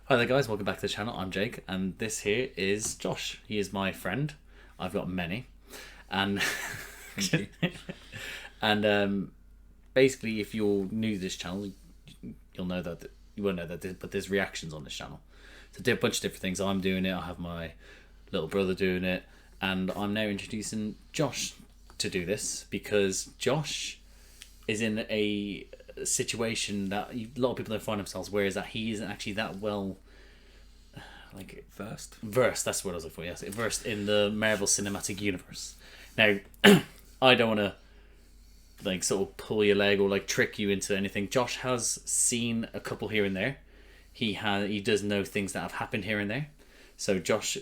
Hi there guys, welcome back to the channel. I'm Jake and this here is Josh. He is my friend. I've got many. And Thank you. and basically if you're new to this channel, you'll know that you won't know that but there's reactions on this channel. So a bunch of different things. I'm doing it, I have my little brother doing it, and I'm now introducing Josh to do this because Josh is in a situation that a lot of people don't find themselves, whereas that he isn't actually that well versed, that's what I was looking for, yes, versed in the Marvel Cinematic Universe. Now I don't want to sort of pull your leg or trick you into anything. Josh has seen a couple here and there. He does know things that have happened here and there. So Josh,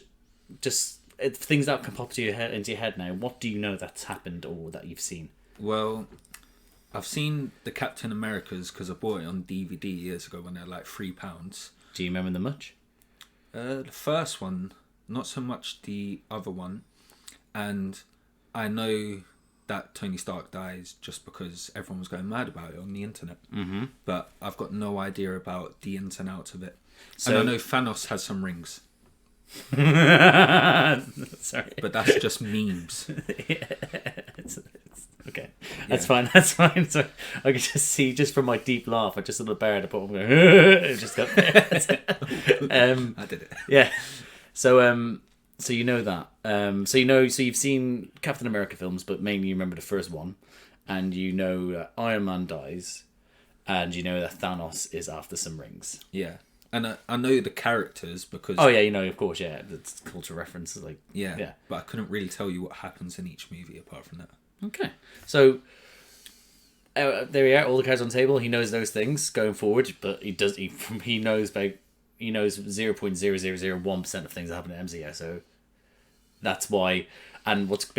just things that can pop into your head now, what do you know that's happened or that you've seen? Well, I've seen the Captain Americas because I bought it on DVD years ago when they're like £3. Do you remember them much? The first one, not so much the other one. And I know that Tony Stark dies just because everyone was going mad about it on the internet. Mm-hmm. But I've got no idea about the ins and outs of it. So, and I know Thanos has some rings. Sorry. But that's just memes. Yeah. Okay. That's fine. That's fine. So I could just see, just from my deep laugh, I just saw the bear to put on going, it just got I did it. Yeah. So you know that. So you've seen Captain America films, but mainly you remember the first one, and you know Iron Man dies, and you know that Thanos is after some rings. Yeah. And I know the characters because... Oh, yeah, you know, of course, yeah. That's cultural references. Yeah. But I couldn't really tell you what happens in each movie apart from that. Okay. So, there we are, all the cards on the table. He knows those things going forward, but he knows 0.0001% of things that happen in MCU, so that's why. And what's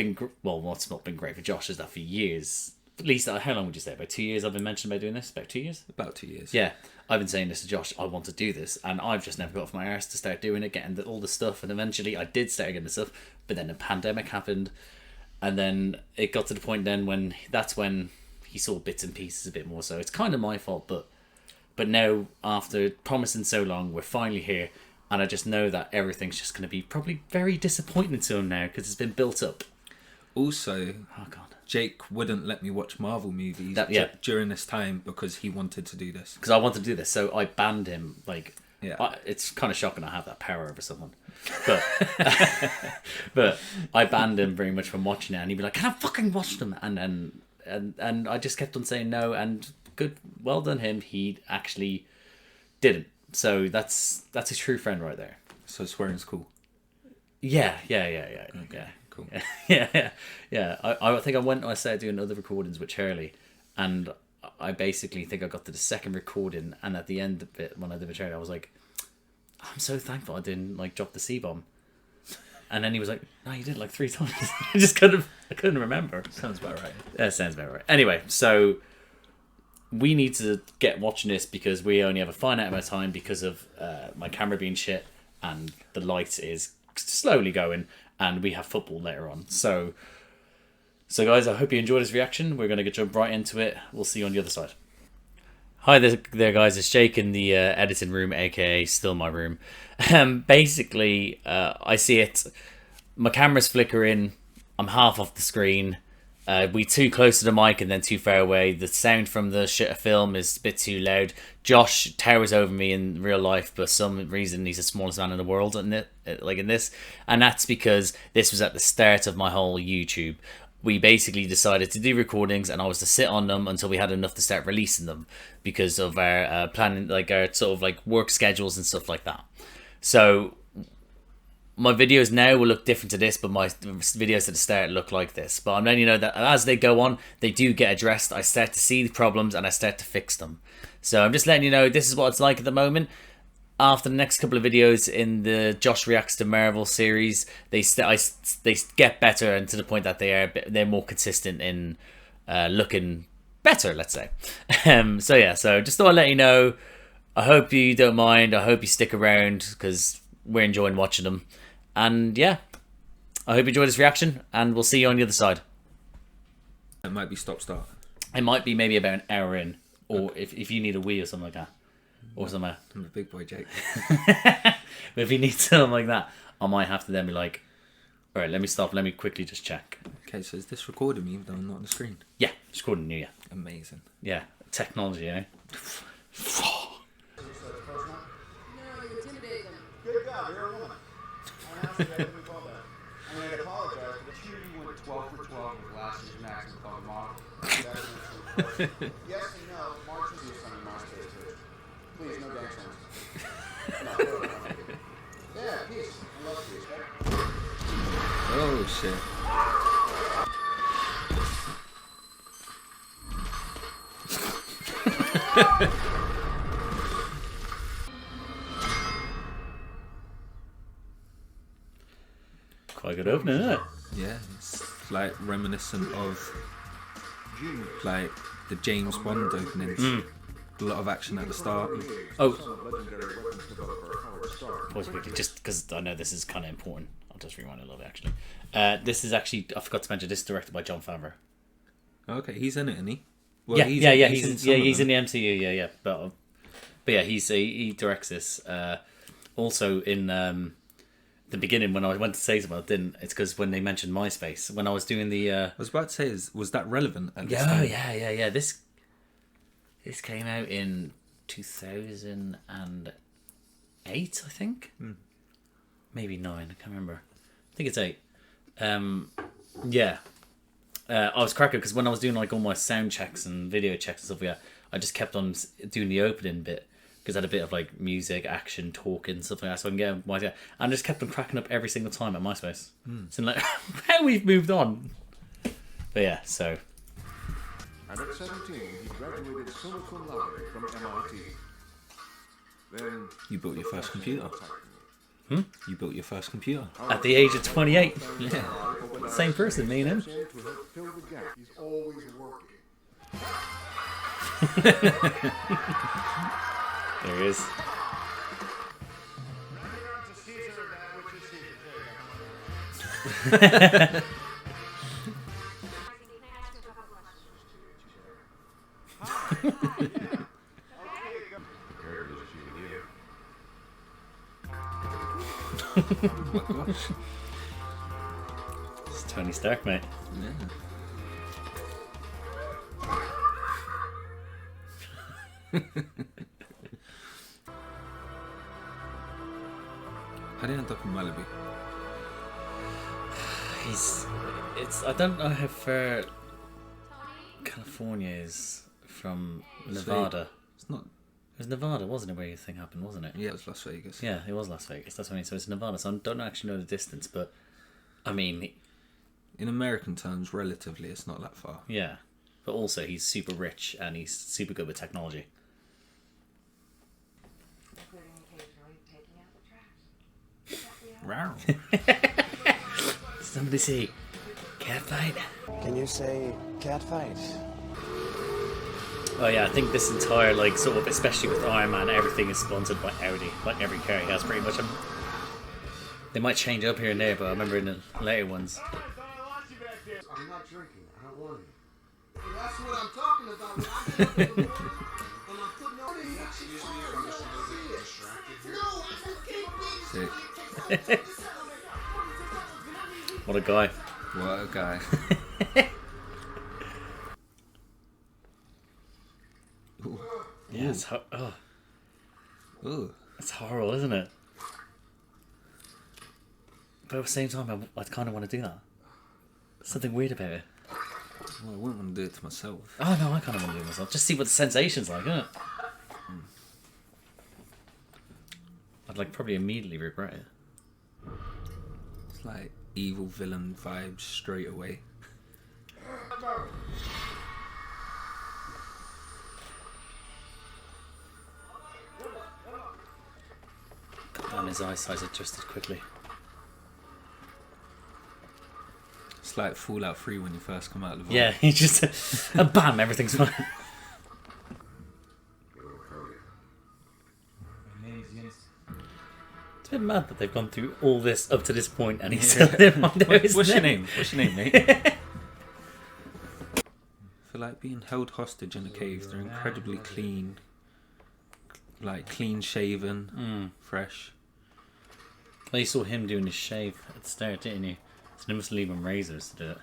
not been great for Josh is that for years, at least, how long would you say? About 2 years I've been mentioning about doing this? About 2 years? About 2 years. Yeah. I've been saying this to Josh, I want to do this, and I've just never got off my arse to start doing it, getting all the stuff, and eventually I did start getting the stuff, but then the pandemic happened, and then it got to the point then when he saw bits and pieces a bit more, so it's kind of my fault, but now, after promising so long, we're finally here, and I just know that everything's just going to be probably very disappointing to him now, because it's been built up. Also, oh God, Jake wouldn't let me watch Marvel movies during this time because he wanted to do this. Because I wanted to do this, so I banned him. Yeah. It's kind of shocking I have that power over someone, but but I banned him very much from watching it, and he'd be like, "Can I fucking watch them?" And I just kept on saying no, and well done him. He actually didn't. So that's a true friend right there. So swearing's cool. Yeah. Okay, cool. Yeah. I think I started doing other recordings with Charlie, and I basically think I got to the second recording, and at the end of it, when I did with Charlie, I was like, I'm so thankful I didn't drop the C-bomb. And then he was like, no, you did it 3 times. I couldn't remember. Sounds about right. That sounds about right. Anyway, so we need to get watching this because we only have a finite amount of time because of my camera being shit and the light is slowly going, and we have football later on. So guys, I hope you enjoyed this reaction. We're going to jump right into it. We'll see you on the other side. Hi there guys, it's Jake in the editing room, aka still my room. Basically, I see it, my camera's flickering, I'm half off the screen, we too close to the mic and then too far away, the sound from the film is a bit too loud. Josh towers over me in real life, but for some reason he's the smallest man in the world in this, and that's because this was at the start of my whole YouTube. We basically decided to do recordings, and I was to sit on them until we had enough to start releasing them because of our planning, our sort of work schedules and stuff like that. So my videos now will look different to this, but my videos at the start look like this. But I'm letting you know that as they go on, they do get addressed. I start to see the problems and I start to fix them. So I'm just letting you know this is what it's like at the moment. After the next couple of videos in the Josh Reacts to Marvel series, they get better, and to the point that they're more consistent in looking better, let's say. So just thought I'd let you know. I hope you don't mind. I hope you stick around because we're enjoying watching them. And yeah, I hope you enjoyed this reaction, and we'll see you on the other side. It might be stop-start. It might be maybe about an hour in, or if you need a wee or something like that. or something. I'm a big boy, Jake. But if he needs something like that, I might have to then be like, all right, let me stop. Let me quickly just check. Okay, so is this recording me even though I'm not on the screen? Yeah, it's recording you. Yeah. Amazing. Yeah, technology, you know. Good God, you're a woman. I honestly haven't been called that. I mean, I apologize, but the you went 12 for 12 with last year's maximum called model. Yes and no, March is your son in March Day too. Please, no dance songs. No. Yeah, peace. I love peace, right? Oh, shit. Quite a good opening, isn't it? Yeah, it's like reminiscent of like the James Bond openings. A lot of action at the start. Oh, pause quickly, just because I know this is kind of important. I'll just rewind a little bit, actually. This is actually, I forgot to mention, this is directed by Jon Favreau. Okay, he's in it, isn't he? Well, Yeah, he's in the MCU, yeah. But yeah, he directs this. Also in the beginning, when I went to say something, I didn't. It's because when they mentioned MySpace, when I was doing the. I was about to say, was that relevant at this Yeah, time? yeah. This came out in 2008, I think. Maybe 9. I can't remember. I think it's 8. Yeah. I was cracking because when I was doing like all my sound checks and video checks and stuff, yeah, I just kept on doing the opening bit because I had a bit of like music, action, talking, stuff like that. So I can get my, and I just kept on cracking up every single time at MySpace. So like, how we've moved on. But yeah, so. And at 17, he graduated summa cum laude from MIT. Then You built your first computer. You built your first computer. At the age of 28. Yeah. Same person, me and him. to help fill the gap. He's always working. There he is. Oh my gosh. It's Tony Stark, mate. Yeah. How did he end up in Malibu? I don't know how far California is from Nevada. It's not. It was Nevada, wasn't it, where your thing happened, wasn't it? Yeah, it was Las Vegas. Yeah, it was Las Vegas. That's what I mean. So it's Nevada. So I don't actually know the distance, but I mean, In American terms, relatively, it's not that far. yeah. But also, he's super rich and he's super good with technology. Wow. Somebody say, cat fight. Can you say cat fight? Oh yeah, I think this entire like sort of, especially with Iron Man, everything is sponsored by Audi. Like every car he has, pretty much. They might change up here and there, but I remember in the later ones. I'm not drinking. I don't want it. That's what I'm talking about. When I get up in the morning and I'm putting on the excuse me if I'm just a little bit distracted here. No, I can't be. Sick. What a guy. What a guy. Ooh. Yeah, it's Ooh. it's horrible, isn't it? But at the same time, I kind of want to do that. Something weird about it. Well, I wouldn't want to do it to myself. Oh no, I kind of want to do it myself. Just see what the sensation's like, isn't it? I'd like probably immediately regret it. It's like evil villain vibes straight away. And his eyesight adjusted quickly. It's like Fallout 3 when you first come out of the vault. Yeah, he just bam, everything's fine. It's a bit mad that they've gone through all this up to this point and he's still there on there. What's your name? What's your name, mate? I feel like being held hostage in a cave. They're incredibly clean. like clean shaven, fresh. Well, you saw him doing his shave at the start, didn't you? So they must leave him razors to do it.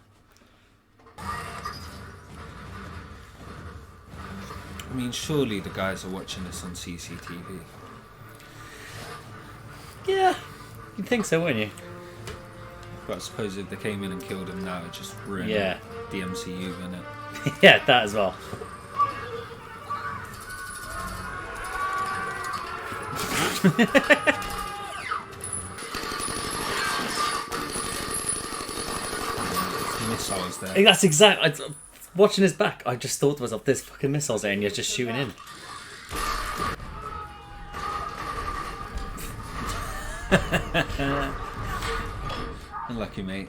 I mean, surely the guys are watching this on CCTV. Yeah, you'd think so, wouldn't you? But I suppose if they came in and killed him now, it just ruined the MCU, innit? Yeah, that as well. Missiles there. Hey, that's exactly. Watching his back, I just thought to myself, "There's fucking missiles there, and you're just shooting in." Unlucky, mate.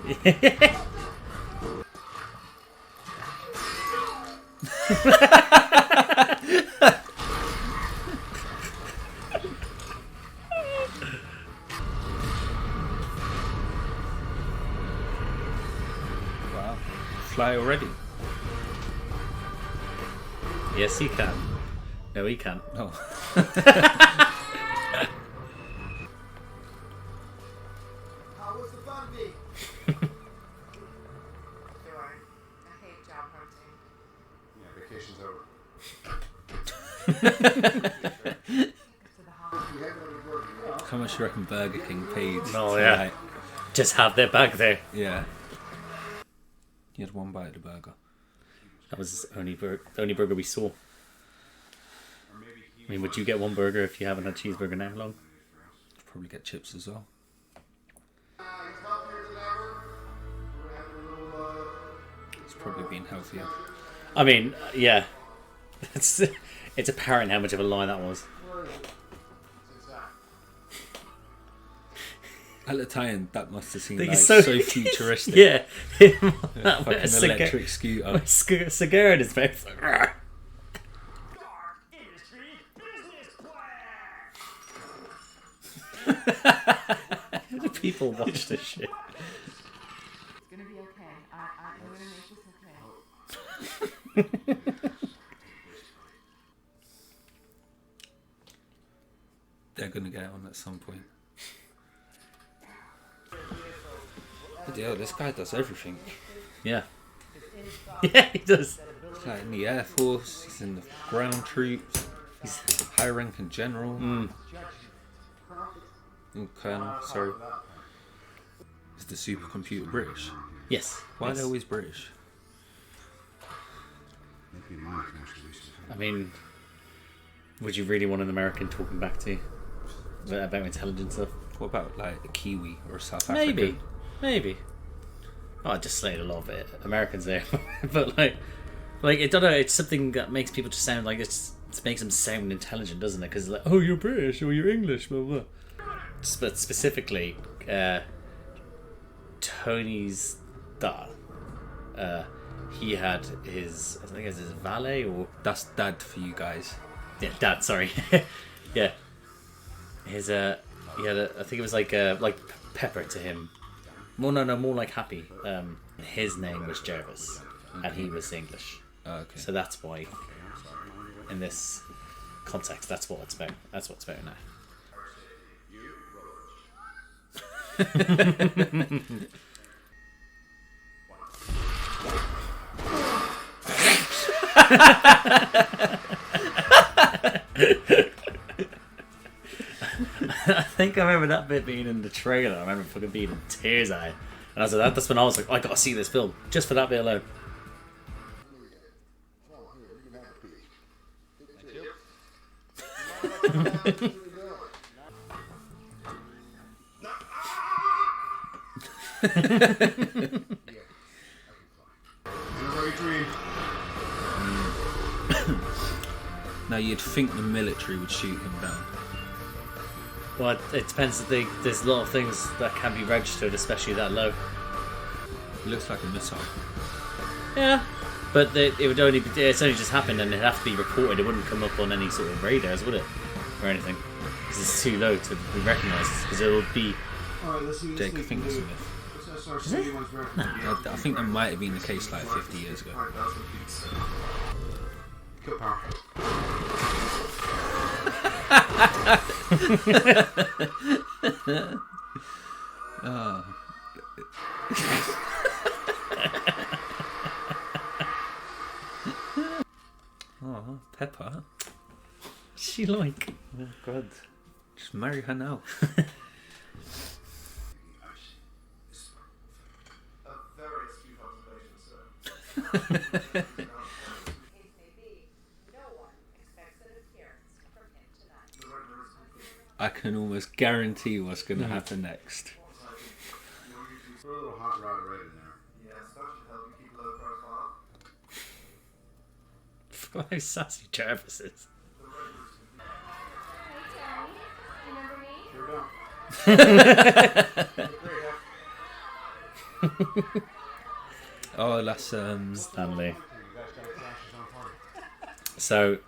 Wow. Fly already? Yes, he can. No, he can't. Oh. How was the fun be? Sure. I hate job hunting. Yeah, vacation's over. To the holidays. How much do you reckon Burger King paid? Oh, to, yeah. like, Just have their bag there. yeah. You had one bite of the burger. That was the only burger we saw. I mean, would you get one burger if you haven't had cheeseburger now long? Probably get chips as well. It's healthier than ever. We're having a little, It's probably been healthier. I mean, yeah. It's apparent how much of a lie that was. At the time, that must have seemed He's like so- so futuristic. Yeah. That Fucking electric scooter. Cigar in his face. How do people watch this shit? It's gonna be okay. I'm gonna make this okay. They're gonna get on at some point. Bloody hell, this guy does everything. Yeah. Yeah, he does. He's like in the Air Force, he's in the ground troops, he's high ranking general. Colonel, sorry. Is the supercomputer British? Yes. Why are yes. they always British? I mean, would you really want an American talking back to you about intelligence stuff? What about like a Kiwi or a South African? Maybe. Oh, I just slayed a lot of it. Americans there, but like I don't know. It's something that makes people just sound like it makes them sound intelligent, doesn't it? Because like, oh, you're British or you're English, blah blah. But specifically, Tony's dad. He had his, I think it was his valet or That's dad for you guys. yeah, dad. Sorry, yeah. His he had I think it was like Pepper to him. Well, no, more like Happy. His name was Jervis, and he was English. Okay. So that's why, in this context, that's what it's about. That's what it's about now. I think I remember that bit being in the trailer. I remember fucking being in tears at it. And I was like, that's when I was like, I gotta see this film just for that bit alone. Now you'd think the military would shoot him down. Well, it depends. There's a lot of things that can be registered, especially that low. It looks like a missile. Yeah, but it would only be, it's only just happened, and it'd have to be reported. It wouldn't come up on any sort of radars, would it, or anything? Because it's too low to be recognised. Because it would be. Alright, let's see. Jake Fingersmith. I think that might have been the case like 50 years ago. Kill power. Oh, Pepper. She like. Oh, God. Just marry her now. A very astute observation, sir. Case may be, no one expects an appearance from him tonight. I can almost guarantee what's going to happen next. Throw a little hot rod right in there. Yes, that should help you keep a low profile. Fuck how sassy Jarvis is. Sure don't. Oh, that's Stanley. So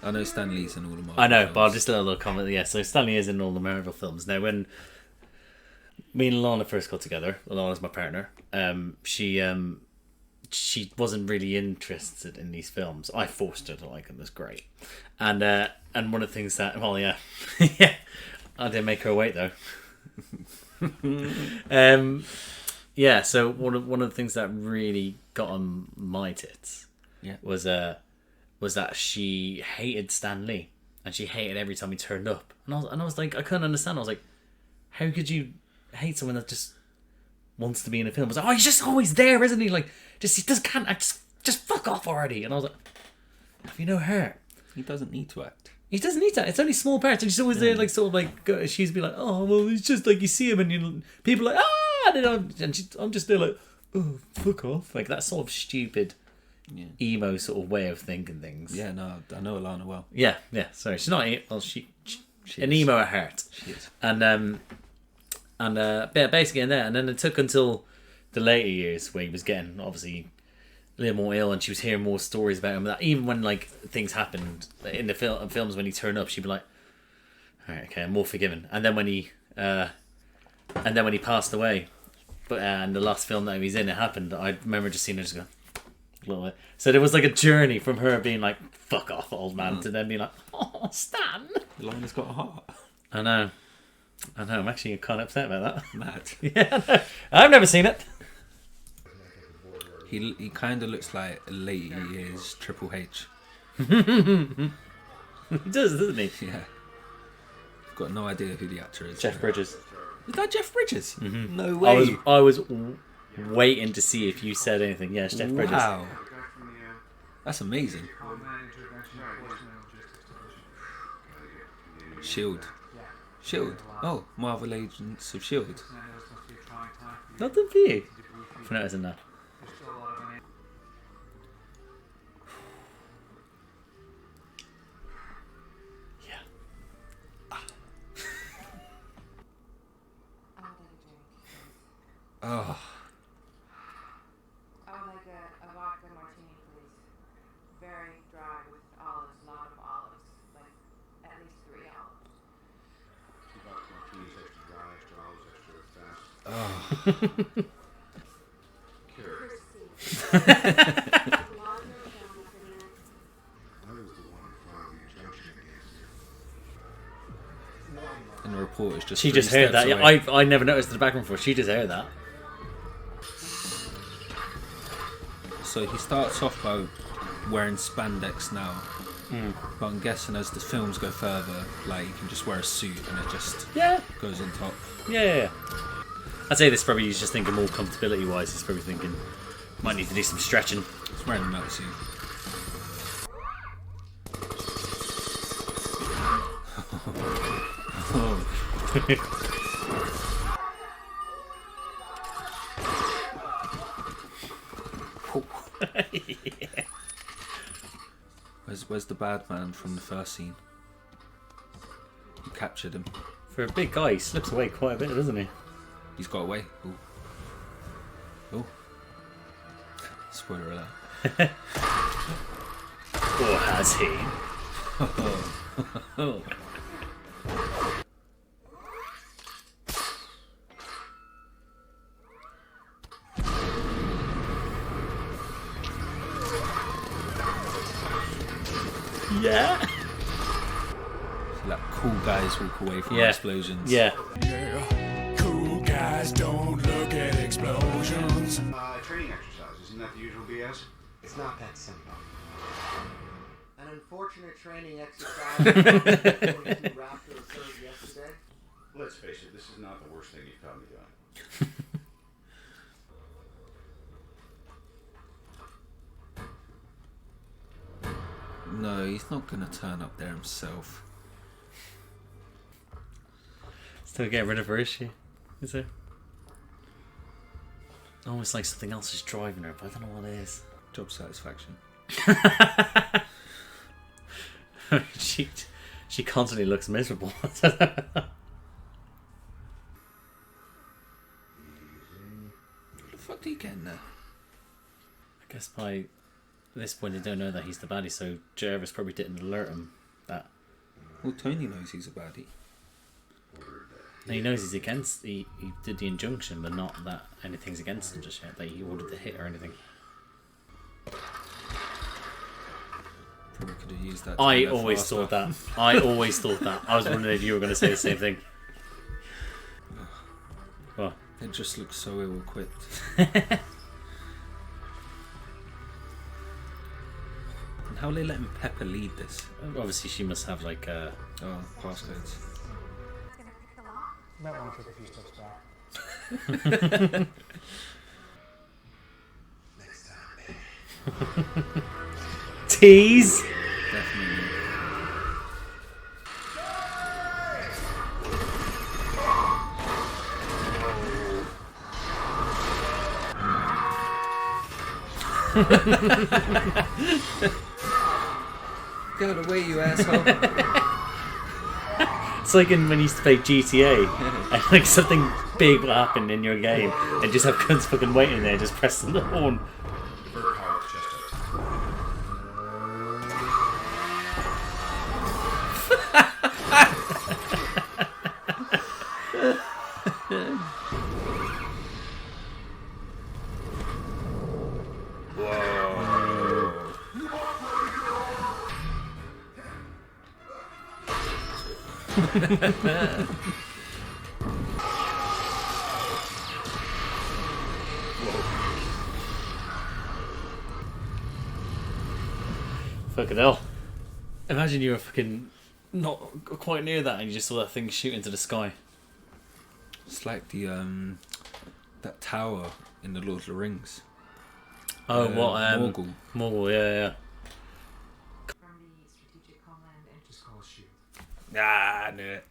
I know Stan Lee's in all the Marvel I know, films. but I'll just a little comment. Yeah, so Stanley is in all the Marvel films. Now, when me and Lana first got together, Lana's my partner. She wasn't really interested in these films. I forced her to like them. It was great, and one of the things that yeah, I didn't make her wait though. Yeah, so one of the things that really got on my tits, Yeah. was that she hated Stan Lee, and she hated every time he turned up, and I was like, I couldn't understand. I was like, how could you hate someone that just wants to be in a film? I was like, oh, he's just always there, isn't he? Like, he just can't act. Just fuck off already. And I was like, have you no heart? He doesn't need to act. He doesn't need that. It's only small parts, and she's always there, like sort of like she's be like, oh well, it's just like you see him, and people are like I'm just there like, oh fuck off, like that sort of stupid emo sort of way of thinking things. Yeah, no, I know Alana well. Yeah. Sorry, she's not. Well, she an is. emo at heart. She is. And yeah, basically in there, and then it took until the later years where he was getting obviously a little more ill, and she was hearing more stories about him. That even when like things happened in the films when he turned up, she'd be like, "All right, okay, I'm more forgiven." And then when he passed away, but and the last film that he was in, it happened. I remember just seeing her just go a little bit. So there was like a journey from her being like, "Fuck off, old man," to then being like, "Oh, Stan." Alana's got a heart. I know. I'm actually kind of upset about that. Mad. Yeah, no, I've never seen it. He kind of looks like a late years Triple H. He does, doesn't he? Yeah. Got no idea who the actor is. Jeff Bridges. Is that Jeff Bridges? No way. I was waiting to see if you said anything. Yes, Jeff Bridges. Wow. That's amazing. Shield. Oh, Marvel Agents of Shield. Nothing for you. For noticing that. Yeah. Oh, I would like a vodka martini, please. Very dry with olives, a lot of olives, like at least 3 olives. and the reporter's just. She 3 just heard steps that. Yeah, away. I never noticed in the background before. She just heard that. So he starts off by wearing spandex now. But I'm guessing as the films go further, like you can just wear a suit and it just goes on top. Yeah. I'd say this probably he's just thinking more comfortability wise. He's probably thinking might need to do some stretching. He's wearing a melt suit. Where's the bad man from the first scene? Who captured him? For a big guy, he slips away quite a bit, doesn't he? He's got away. Ooh. Oh. Spoiler alert. Or has he? Yeah. So that cool guys walk away from Yeah. explosions. Yeah. Cool guys don't look at explosions. Training exercise, isn't that the usual BS? It's not that simple. An unfortunate training exercise according to Raptor occurred yesterday. Let's face it, this is not the worst thing you've caught me doing. No, he's not gonna turn up there himself. Still get rid of her, is she? Is it? Almost like something else is driving her, but I don't know what it is. Job satisfaction. she constantly looks miserable. What the fuck are you getting there? I guess by this point they don't know that he's the baddie, so Jervis probably didn't alert him that. Well, Tony knows he's a baddie. And he knows he's against. He did the injunction, but not that anything's against him just yet. That he ordered the hit or anything. Probably could have used that. to I go always faster. thought that. I always thought that. I was wondering if you were going to say the same thing. Well, It just looks so ill-equipped. And how are they letting Pepper lead this? obviously she must have like Oh, passcodes. Might want to take a few steps back. Next time, baby. tease. Definitely. Get away, you asshole. It's like when you used to play GTA and like something big will happen in your game and just have guns fucking waiting there, just pressing the horn. Divert pilot chest out. Fucking hell. Imagine you were fucking not quite near that and you just saw that thing shoot into the sky. It's like the that tower in the Lord of the Rings. Oh, what? Morgul. Morgul, yeah. From the Strategic Homeland Interest. Just call shoot. Ah, I knew it.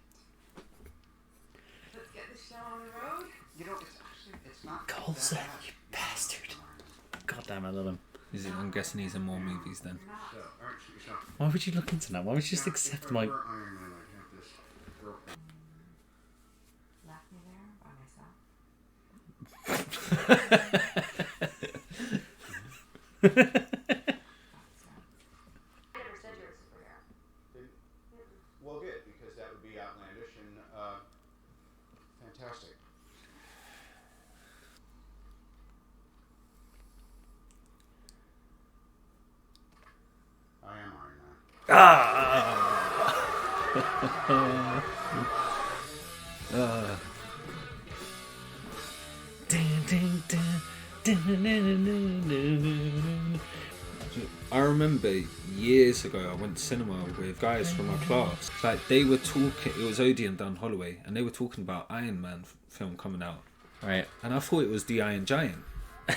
Let's get this show on the road. You know, it's not. Colson, you bastard. God damn, I love him. Is it? I'm guessing he's in more movies then. So, alright, shoot yourself. Why would you look into that? Why would you just accept my... Iron Man, I have this girl. Left me there by myself. I never said you're a superhero. Well, good, because that would be outlandish and fantastic. I am Iron Man. I remember years ago I went to cinema with guys from my class. Like they were talking, it was Odie and Dan Holloway, and they were talking about Iron Man film coming out, Right. and I thought it was the Iron Giant,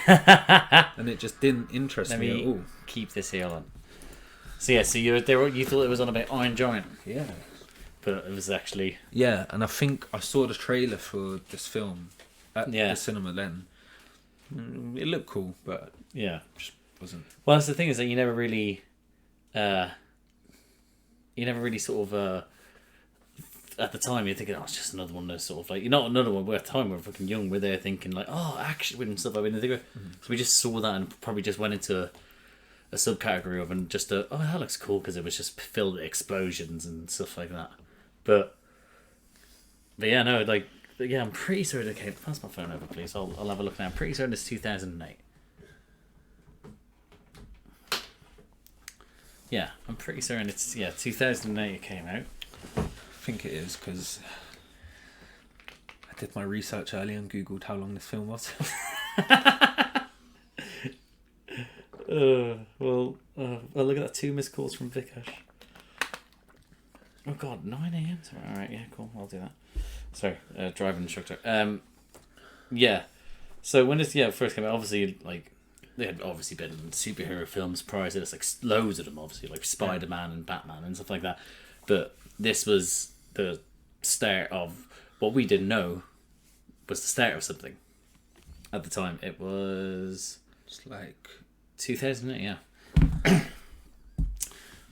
and it just didn't interest Let me at me all. keep this here on. So yeah, so you thought it was on about Iron Giant, Yeah, but it was actually... yeah, and I think I saw the trailer for this film at Yeah. the cinema then. It looked cool, but Yeah. just wasn't. Well, that's the thing, is that you never really sort of at the time you're thinking, oh, it's just another one of those sort of like, not another one, but at the time we're fucking young, we're there thinking like, oh, action and stuff like that. So we just saw that and probably just went into a subcategory of, and just oh, that looks cool, because it was just filled with explosions and stuff like that. But yeah, no, like, yeah, I'm pretty certain. Okay, pass my phone over, please. I'll have a look now. I'm pretty certain it's 2008. Yeah, I'm pretty certain it's 2008 it came out. think it is because I did my research earlier and googled how long this film was. Well, look at that, 2 missed calls from Vikash. Oh god, 9 a.m. All right, yeah, cool. I'll do that. Sorry, driving instructor. Yeah. So when this first came out, obviously like they had obviously been superhero films prior to this, like loads of them, obviously like Spider-Man and Batman and stuff like that. But this was the start of what we didn't know was the start of something. At the time, it was It's like 2008, yeah.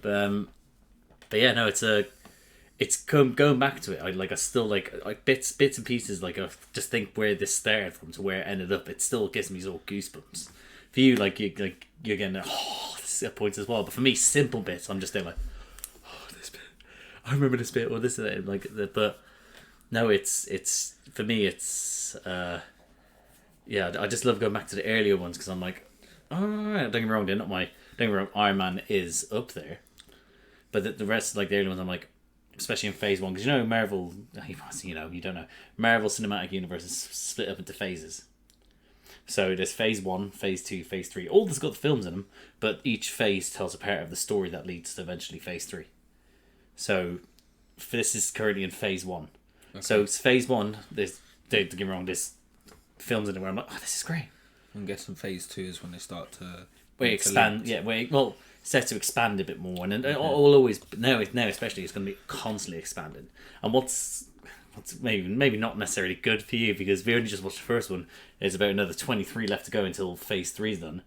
But yeah, no, it's going back to it. I still like bits and pieces. Like I just think where this started from to where it ended up. It still gives me all goosebumps. For you, you're getting this at points as well. But for me, simple bits, I'm just there like, this bit. I remember this bit or this and that. But no, it's for me, it's yeah. I just love going back to the earlier ones because I'm like, oh, don't get me wrong, they're not my. Don't get me wrong, Iron Man is up there, but the rest, like the early ones, I'm like. Especially in phase 1, because Marvel, you don't know, Marvel Cinematic Universe is split up into phases. So there's phase 1, phase 2, phase 3. All that's got the films in them, but each phase tells a part of the story that leads to eventually phase 3. So this is currently in phase 1. Okay. So it's phase 1. Don't get me wrong, there's films in it where I'm like, oh, this is great. I'm guessing phase 2 is when they start to expand. Yeah, set to expand a bit more, and it'll always now especially it's going to be constantly expanding. And what's maybe not necessarily good for you because we only just watched the first one. There's about another 23 left to go until phase 3's done,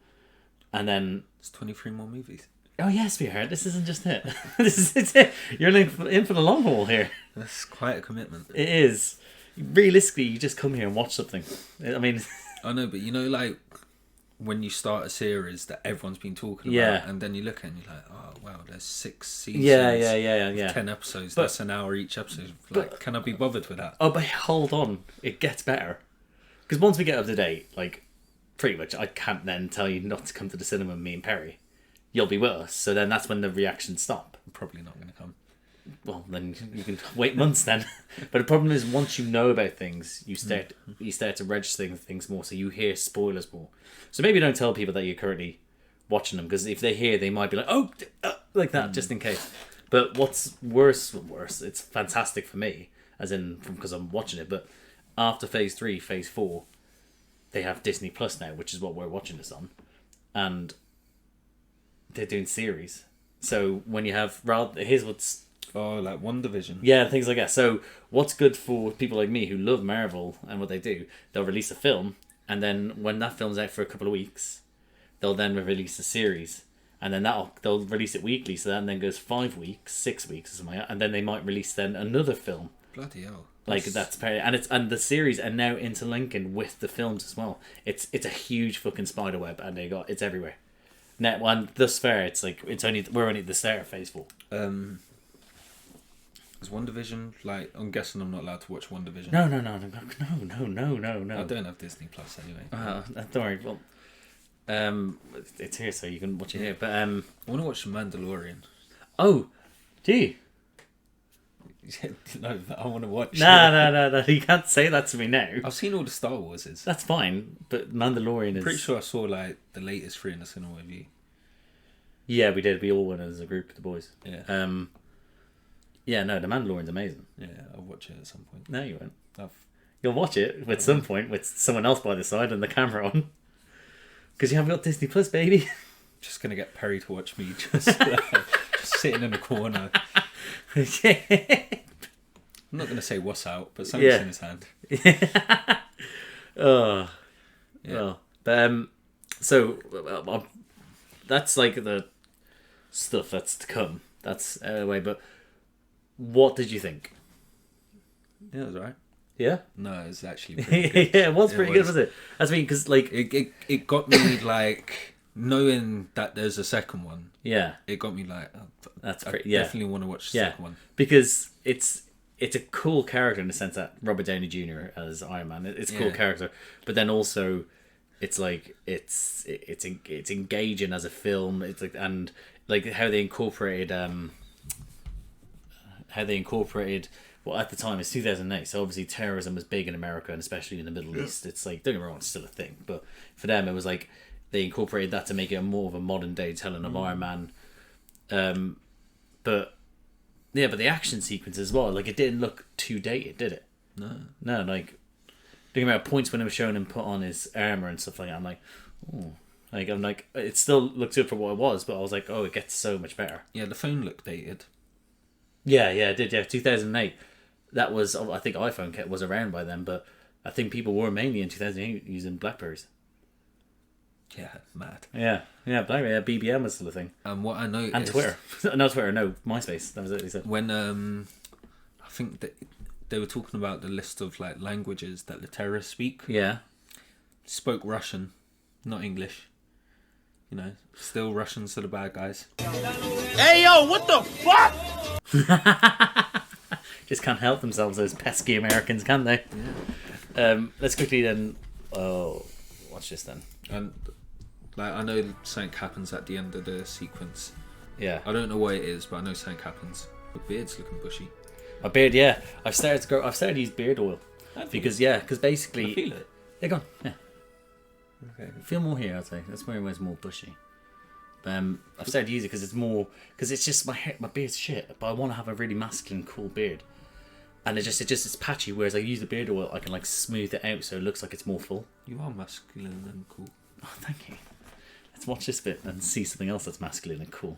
and then it's 23 more movies. Oh yes, we heard. This isn't just it. It's it. You're in for the long haul here. That's quite a commitment. It is. Realistically, you just come here and watch something. I mean, I know, but like. When you start a series that everyone's been talking about, and then you look and you're like, oh wow, there's 6 seasons, 10 episodes, that's an hour each episode. Like, can I be bothered with that? Oh, but hold on, it gets better. Because once we get up to date, like, pretty much, I can't then tell you not to come to the cinema with me and Perry. You'll be with us, so then that's when the reactions stop. I'm probably not going to come. Well, then you can wait months then. But the problem is, once you know about things, you start to register things more, so you hear spoilers more. So maybe don't tell people that you're currently watching them, because if they hear, they might be like, oh, like that, just in case. But what's worse, it's fantastic for me, as in because I'm watching it. But after phase 3, phase 4, they have Disney Plus now, which is what we're watching this on, and they're doing series. So when you have here's what's like WandaVision. Yeah, things like that. So what's good for people like me who love Marvel and what they do, they'll release a film, and then when that film's out for a couple of weeks, they'll then release a series, and then they'll release it weekly, so that then goes 5 weeks, 6 weeks or something like that, and then they might release then another film. Bloody hell. Like that's and the series are now interlinking with the films as well. It's a huge fucking spider web, and it's everywhere. Now, and thus far, it's like we're only at the start of phase 4. Is WandaVision like? I'm guessing I'm not allowed to watch WandaVision. No. I don't have Disney Plus anyway. Don't worry. Well, it's here, so you can watch it here. But I want to watch The Mandalorian. Oh, do you? No, I want to watch. No. You can't say that to me now. I've seen all the Star Warses. That's fine, but Mandalorian is. Pretty sure I saw like the latest 3 in the cinema with you. Yeah, we did. We all went as a group, the boys. Yeah. Yeah, no, The Mandalorian's amazing. Yeah, I'll watch it at some point. No, you won't. You'll watch it at some point with someone else by the side and the camera on. Because you haven't got Disney Plus, baby. Just going to get Perry to watch me just sitting in the corner. Yeah. I'm not going to say what's out, but something's in his hand. Oh. Yeah. But, so, that's like the stuff that's to come. That's way, but what did you think? Yeah, it was alright. Yeah? No, it was actually pretty good. Yeah, it was pretty good, wasn't it? That's because, like... It got me, like, knowing that there's a second one. Yeah. It got me, like, that's I pretty, definitely want to watch the second one. Because it's a cool character in the sense that Robert Downey Jr. as Iron Man, it's a cool character. But then also, it's like, it's engaging as a film. It's like, and, like, how they incorporated... how they incorporated. Well, at the time it's 2008, so obviously terrorism was big in America and especially in the Middle East. It's like, don't get me wrong, it's still a thing, but for them it was like they incorporated that to make it more of a modern day telling of Iron Man. But the action sequence as well, like it didn't look too dated, did it? No, like thinking about points when it was showing him put on his armor and stuff like that. I'm like, oh, like I'm like, it still looked good for what it was, but I was like, oh, it gets so much better. Yeah, the phone looked dated. Yeah, it did. Yeah, 2008. That was, I think iPhone was around by then, but I think people were mainly in 2008 using Blackberries. Yeah, mad. Yeah, Blackberry. Yeah, BBM was still a thing. And what I noticed... And Twitter. No, Twitter, no, MySpace. That was it, they said. When, I think that they were talking about the list of like languages that the terrorists speak. Yeah. Spoke Russian, not English. You know, still Russians are the bad guys. Hey, yo, what the fuck? Just can't help themselves, those pesky Americans, can they? Yeah. Let's quickly then... Oh, watch this then. And like, I know something happens at the end of the sequence. Yeah. I don't know what it is, but I know something happens. My beard's looking bushy. My beard, yeah. I've started to use beard oil. Because basically... I feel it. Yeah, go on. Yeah. Okay. Feel more here, I'd say. That's where it was more bushy. I've started to use it because it's more... Because it's just my beard's shit, but I want to have a really masculine, cool beard. And it's patchy, whereas I use the beard oil, I can like smooth it out so it looks like it's more full. You are masculine and cool. Oh, thank you. Let's watch this bit and see something else that's masculine and cool.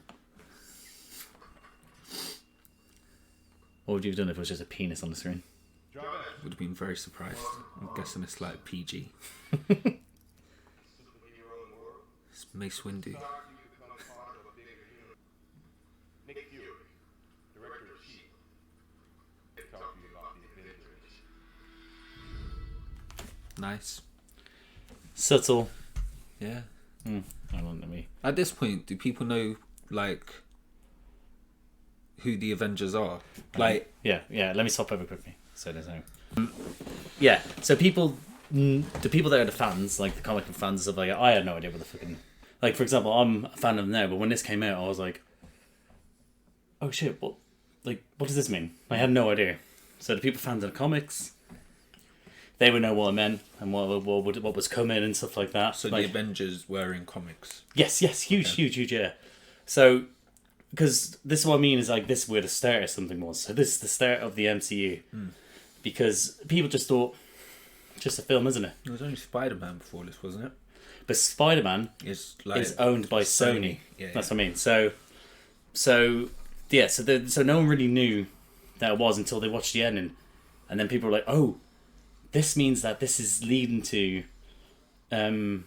What would you have done if it was just a penis on the screen? Would have been very surprised. I'm guessing it's like PG. It's Mace Windu. Nice. Subtle. Yeah. I don't know me. At this point, do people know like who the Avengers are? Like, yeah. Let me stop over quickly. So there's no. Yeah. So people, the people that are the fans, like the comic book fans, stuff like I had no idea what the fucking. Like for example, I'm a fan of them now, but when this came out, I was like, oh shit, what does this mean? I had no idea. So the people fans of the comics, they would know what it meant and what was coming and stuff like that. So like, the Avengers were in comics. Yes, huge, yeah. So, because this is what I mean is like this is where the start of something was. So this is the start of the MCU, because people just thought, just a film, isn't it? It was only Spider-Man before this, wasn't it? But Spider-Man is owned by Sony. Yeah, that's what I mean. So no one really knew that it was until they watched the ending, and then people were like, oh. This means that this is leading to the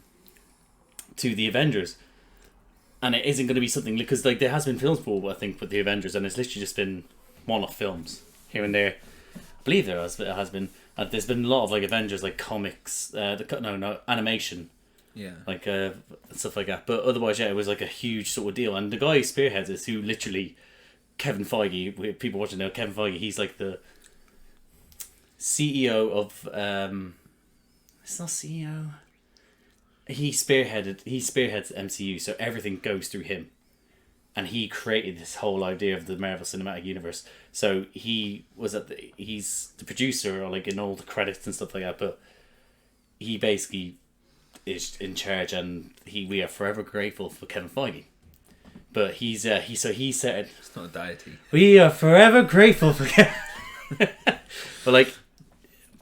Avengers, and it isn't going to be something because like there has been films before, I think, with the Avengers, and it's literally just been one-off films here and there. I believe there has been. There's been a lot of like Avengers, like comics, animation, yeah, like stuff like that. But otherwise, yeah, it was like a huge sort of deal. And the guy who spearheads this, who literally Kevin Feige, people watching now, Kevin Feige, he's like the CEO of it's not CEO. He spearheads MCU, so everything goes through him, and he created this whole idea of the Marvel Cinematic Universe. So he was he's the producer, or like in all the credits and stuff like that. But he basically is in charge, and we are forever grateful for Kevin Feige. But he said it's not a deity. We are forever grateful for Kevin.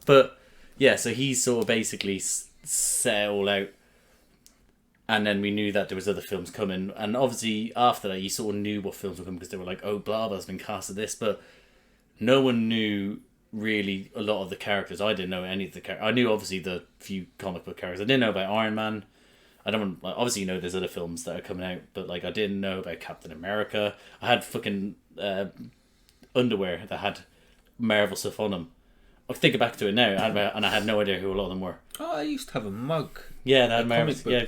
But yeah, so he sort of basically set it all out, and then we knew that there was other films coming, and obviously after that you sort of knew what films were coming because they were like, oh, blah blah's been cast as this, but no one knew really a lot of the characters. I didn't know any of the characters. I knew obviously the few comic book characters. I didn't know about Iron Man. I don't obviously there's other films that are coming out, but like I didn't know about Captain America. I had fucking underwear that had Marvel stuff on them. I think back to it now, and I had no idea who a lot of them were. Oh, I used to have a mug. Yeah, that had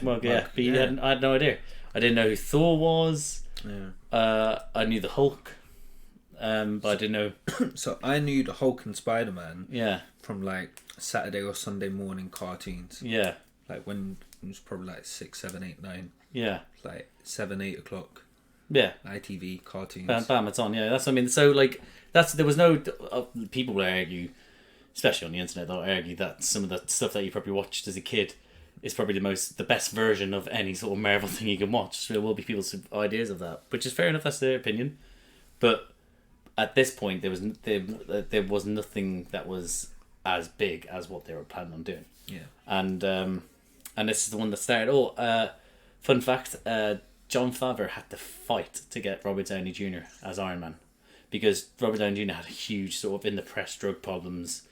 mug. Yeah. But I had no idea. I didn't know who Thor was. Yeah. I knew the Hulk, but I didn't know. So I knew the Hulk and Spider-Man. Yeah. From like Saturday or Sunday morning cartoons. Yeah. Like when it was probably like 6, 7, 8, 9. Yeah. Like 7, 8 o'clock. Yeah. ITV cartoons. Bam, bam, it's on. Yeah, that's what I mean. So like, there was no people will argue, especially on the internet, they'll argue that some of the stuff that you probably watched as a kid is probably the best version of any sort of Marvel thing you can watch. So there will be people's ideas of that, which is fair enough. That's their opinion, but at this point, there was nothing that was as big as what they were planning on doing. Yeah. And this is the one that started. Fun fact: Jon Favreau had to fight to get Robert Downey Jr. as Iron Man, because Robert Downey Jr. had a huge sort of in the press drug problems,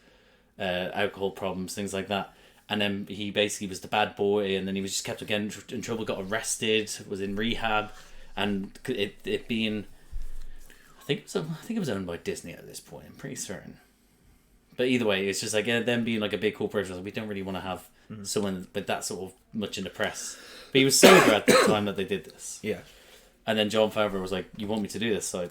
alcohol problems, things like that. And then he basically was the bad boy, and then he was just kept getting in trouble, got arrested, was in rehab, and it being, I think it was owned by Disney at this point. I'm pretty certain. But either way, it's just like them being like a big corporation. We don't really want to have someone with that sort of much in the press. But he was sober at the time that they did this. Yeah. And then Jon Favreau was like, "You want me to do this?" So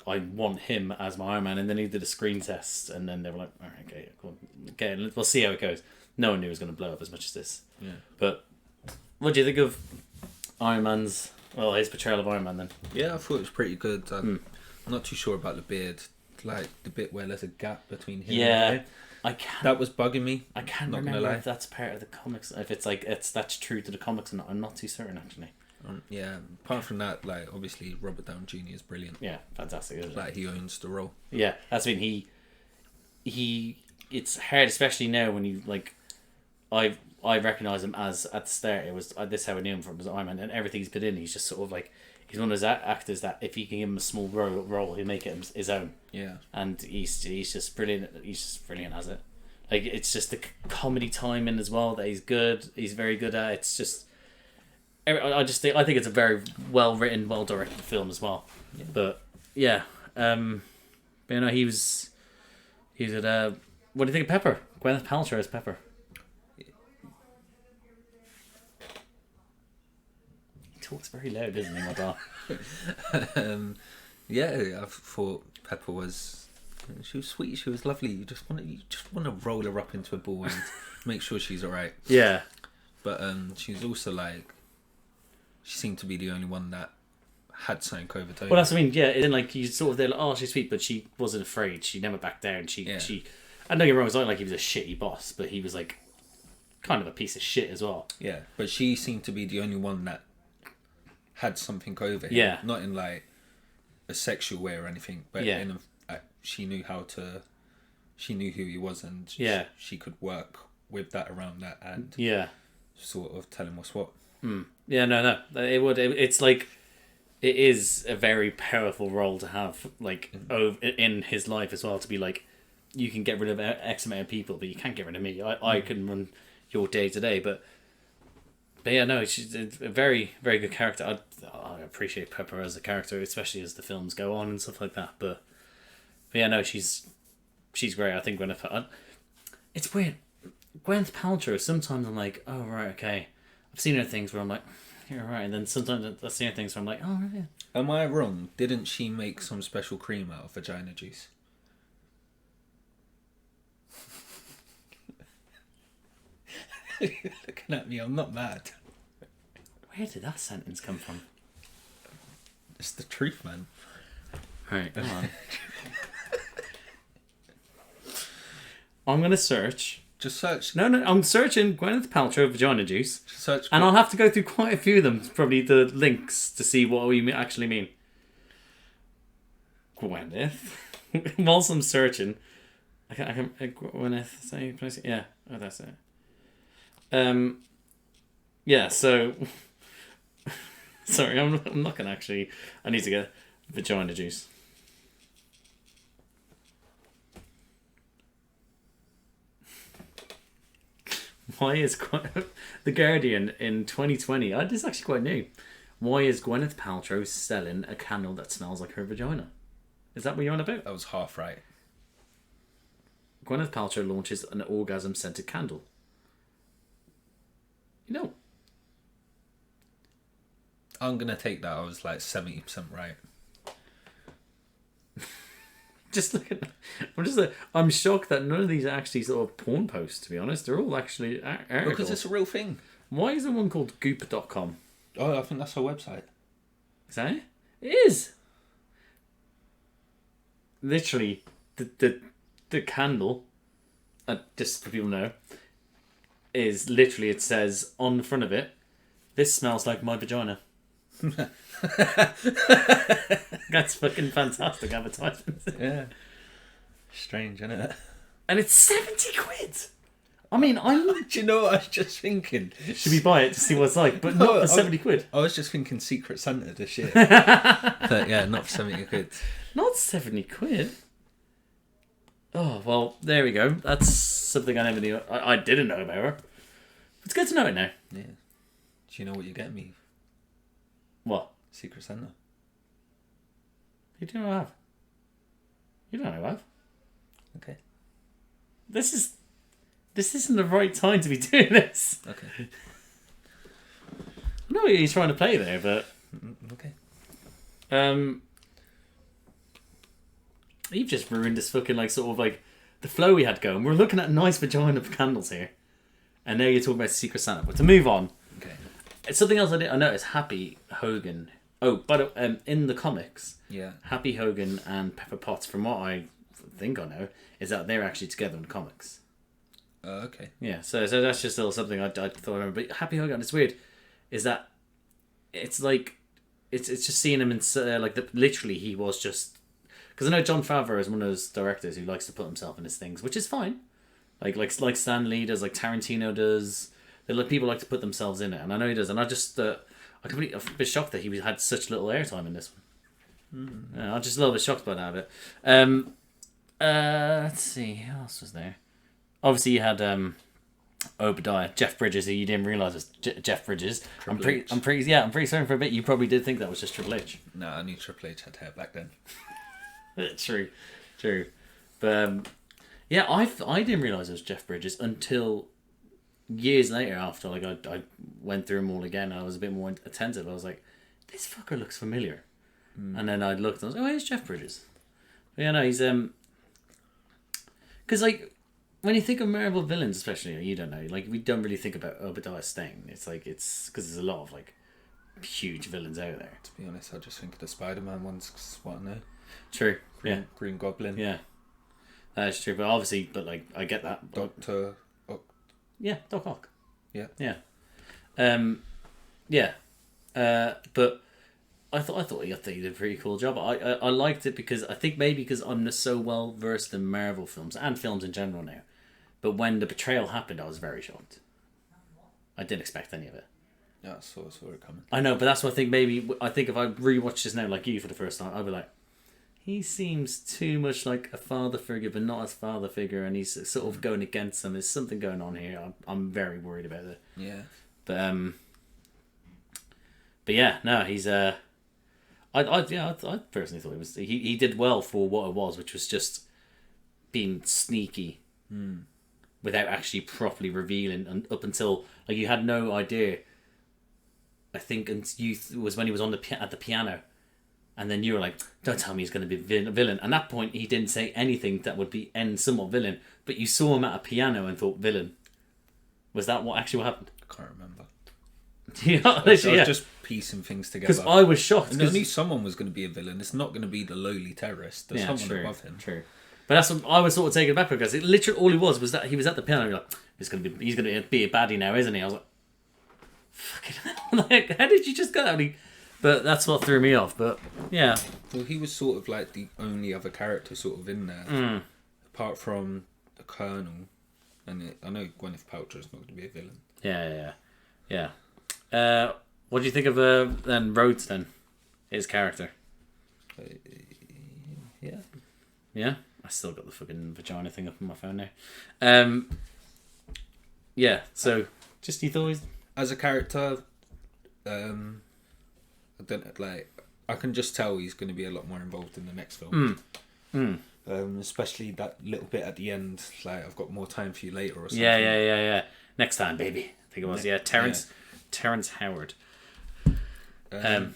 I want him as my Iron Man. And then he did a screen test, and then they were like, "All right, okay, cool. Okay, we'll see how it goes." No one knew it was going to blow up as much as this. Yeah. But what do you think of Iron Man's? Well, his portrayal of Iron Man then. Yeah, I thought it was pretty good. I'm not too sure about the beard, like the bit where there's a gap between him. Yeah. And that was bugging me. I can't remember if that's part of the comics. If it's like that's true to the comics or not. I'm not too certain actually. Yeah. Apart from that, like obviously Robert Downey Jr. is brilliant. Yeah, fantastic. Isn't it? Like he owns the role. Yeah, that's when he. It's hard, especially now when you like. I recognise him as at the start. It was this is how I knew him from was Iron Man, and everything he's put in. He's just sort of like he's one of those actors that if you can give him a small role, he'll make it his own. Yeah. And he's just brilliant. He's just brilliant as it. Like it's just the comedy timing as well that he's good. He's very good at. It's just. I think it's a very well written, well directed film as well. Yeah. But yeah, he was at. What do you think of Pepper? Gwyneth Paltrow as Pepper. He talks very loud, doesn't he, my dog? Yeah, I thought Pepper was. She was sweet. She was lovely. You just want to roll her up into a ball and make sure she's all right. Yeah. But she's also like. She seemed to be the only one that had something over Tony. Well, that's what I mean. Yeah, and like you sort of they're like, oh, she's sweet, but she wasn't afraid. She never backed down. She. I don't get me wrong. It's not like he was a shitty boss, but he was like kind of a piece of shit as well. Yeah, but she seemed to be the only one that had something over him. Yeah, not in like a sexual way or anything, but in she knew how to. She knew who he was, and she could work with that around that, and sort of tell him what's what. Yeah, no, it would. It's like it is a very powerful role to have, like in his life as well. To be like, you can get rid of X amount of people, but you can't get rid of me. I can run your day to day, but yeah, no, she's a very, very good character. I appreciate Pepper as a character, especially as the films go on and stuff like that. But yeah, no, she's great. I think it's weird. Gwyneth Paltrow. Sometimes I'm like, oh right, okay. I've seen her things where I'm like, you're right, and then sometimes I've seen her things where I'm like, oh right. Am I wrong? Didn't she make some special cream out of vagina juice? Looking at me, I'm not mad. Where did that sentence come from? It's the truth, man. Alright, come on. I'm gonna search. Just search. No, I'm searching Gwyneth Paltrow vagina juice. Just search. And I'll have to go through quite a few of them, probably the links, to see what we actually mean. Gwyneth. Whilst I'm searching, I can Gwyneth. Say, yeah, oh, that's it. Yeah. So, sorry, I'm not gonna actually. I need to get vagina juice. Why is The Guardian in 2020? This is actually quite new. Why is Gwyneth Paltrow selling a candle that smells like her vagina? Is that what you're on about? That was half right. Gwyneth Paltrow launches an orgasm-scented candle. You know. I'm going to take that. I was like 70% right. Just look at. I'm shocked that none of these are actually sort of porn posts. To be honest, they're all actually articles. Because it's a real thing. Why is there one called Goop.com? Oh, I think that's her website. Is that it? It is. Literally, the candle, just for people to know, is literally, it says on the front of it, "This smells like my vagina." That's fucking fantastic advertisement. Yeah. Strange, isn't it? And it's 70 quid. I mean, Do you know what I was just thinking? should we buy it to see what it's like? But not for 70 quid. I was just thinking Secret Santa this year. But yeah, not for 70 quid. Not 70 quid. Oh, well, there we go. That's something I never knew. I didn't know about her. It's good to know it now. Yeah. Do you know what you get me? What? Secret Santa. You don't know I have. You don't know I have. Okay. This isn't the right time to be doing this. Okay. I know what you're trying to play there, but Okay. You've just ruined this fucking like sort of like the flow we had going. We're looking at nice vagina candles here, and now you're talking about Secret Santa. But to move on, Okay. it's something else I noticed. Happy Hogan. Oh, but in the comics, Yeah. Happy Hogan and Pepper Potts, from what I think I know, is that they're actually together in the comics. Okay. Yeah, so that's just a little something I thought I remember. But Happy Hogan, it's weird, is that it's like it's just seeing him in literally he was just, because I know Jon Favreau is one of those directors who likes to put himself in his things, which is fine. Like Stan Lee does, like Tarantino does. People like to put themselves in it, and I know he does. And I just I'm a bit shocked that he had such little airtime in this one. Yeah, I'm just a little bit shocked by that bit. Let's see, who else was there? Obviously, you had Obadiah, Jeff Bridges, who you didn't realise was Jeff Bridges. I'm pretty certain for a bit you probably did think that was just Triple H. No, I knew Triple H had hair back then. True. But yeah, I didn't realise it was Jeff Bridges until years later. After I went through them all again, and I was a bit more attentive. I was like, this fucker looks familiar. And then I looked and I was like, oh, it's Jeff Bridges. But yeah, no, he's because like, when you think of Marvel villains, especially, you don't know, like, we don't really think about Obadiah Stane. It's like, it's because there's a lot of like huge villains out there. To be honest, I just think of the Spider-Man ones, 'cause what I know. True. Green Goblin. Yeah. That's true, but obviously, but like, I get that. Doctor. Yeah, Doc Ock. Yeah. Yeah. But I thought he did a pretty cool job. I liked it because I think maybe because I'm so well versed in Marvel films and films in general now. But when the betrayal happened, I was very shocked. I didn't expect any of it. Yeah, I saw it coming. I know, but that's what I think. I think if I rewatch this now, like you, for the first time, I'd be like, he seems too much like a father figure, but not as father figure, and he's sort of going against them. There's something going on here. I'm very worried about it. Yeah. But yeah, no, he's I personally thought he did well for what it was, which was just being sneaky without actually properly revealing, and up until like you had no idea. I think was when he was at the piano, and then you were like, "Don't tell me he's going to be a villain." And at that point, he didn't say anything that would end somewhat villain, but you saw him at a piano and thought villain. Was that what actually happened? I can't remember. I was just piecing things together. Because I was shocked. And I knew someone was going to be a villain. It's not going to be the lowly terrorist. There's someone above him. True. But that's what I was sort of taken aback because it literally all he was that he was at the piano. And you're like, he's gonna be a baddie now, isn't he? I was like, fucking hell! Like, how did you just get that? But that's what threw me off. But yeah, well, he was sort of like the only other character sort of in there, apart from the Colonel. And I know Gwyneth Paltrow is not going to be a villain. Yeah. What do you think of then Rhodes then? His character. Yeah. I still got the fucking vagina thing up on my phone now. Yeah. So just you thought as a character, I don't like. I can just tell he's going to be a lot more involved in the next film. Especially that little bit at the end, like I've got more time for you later or something. Yeah. Next time, baby. I think it was. Terrance Howard. But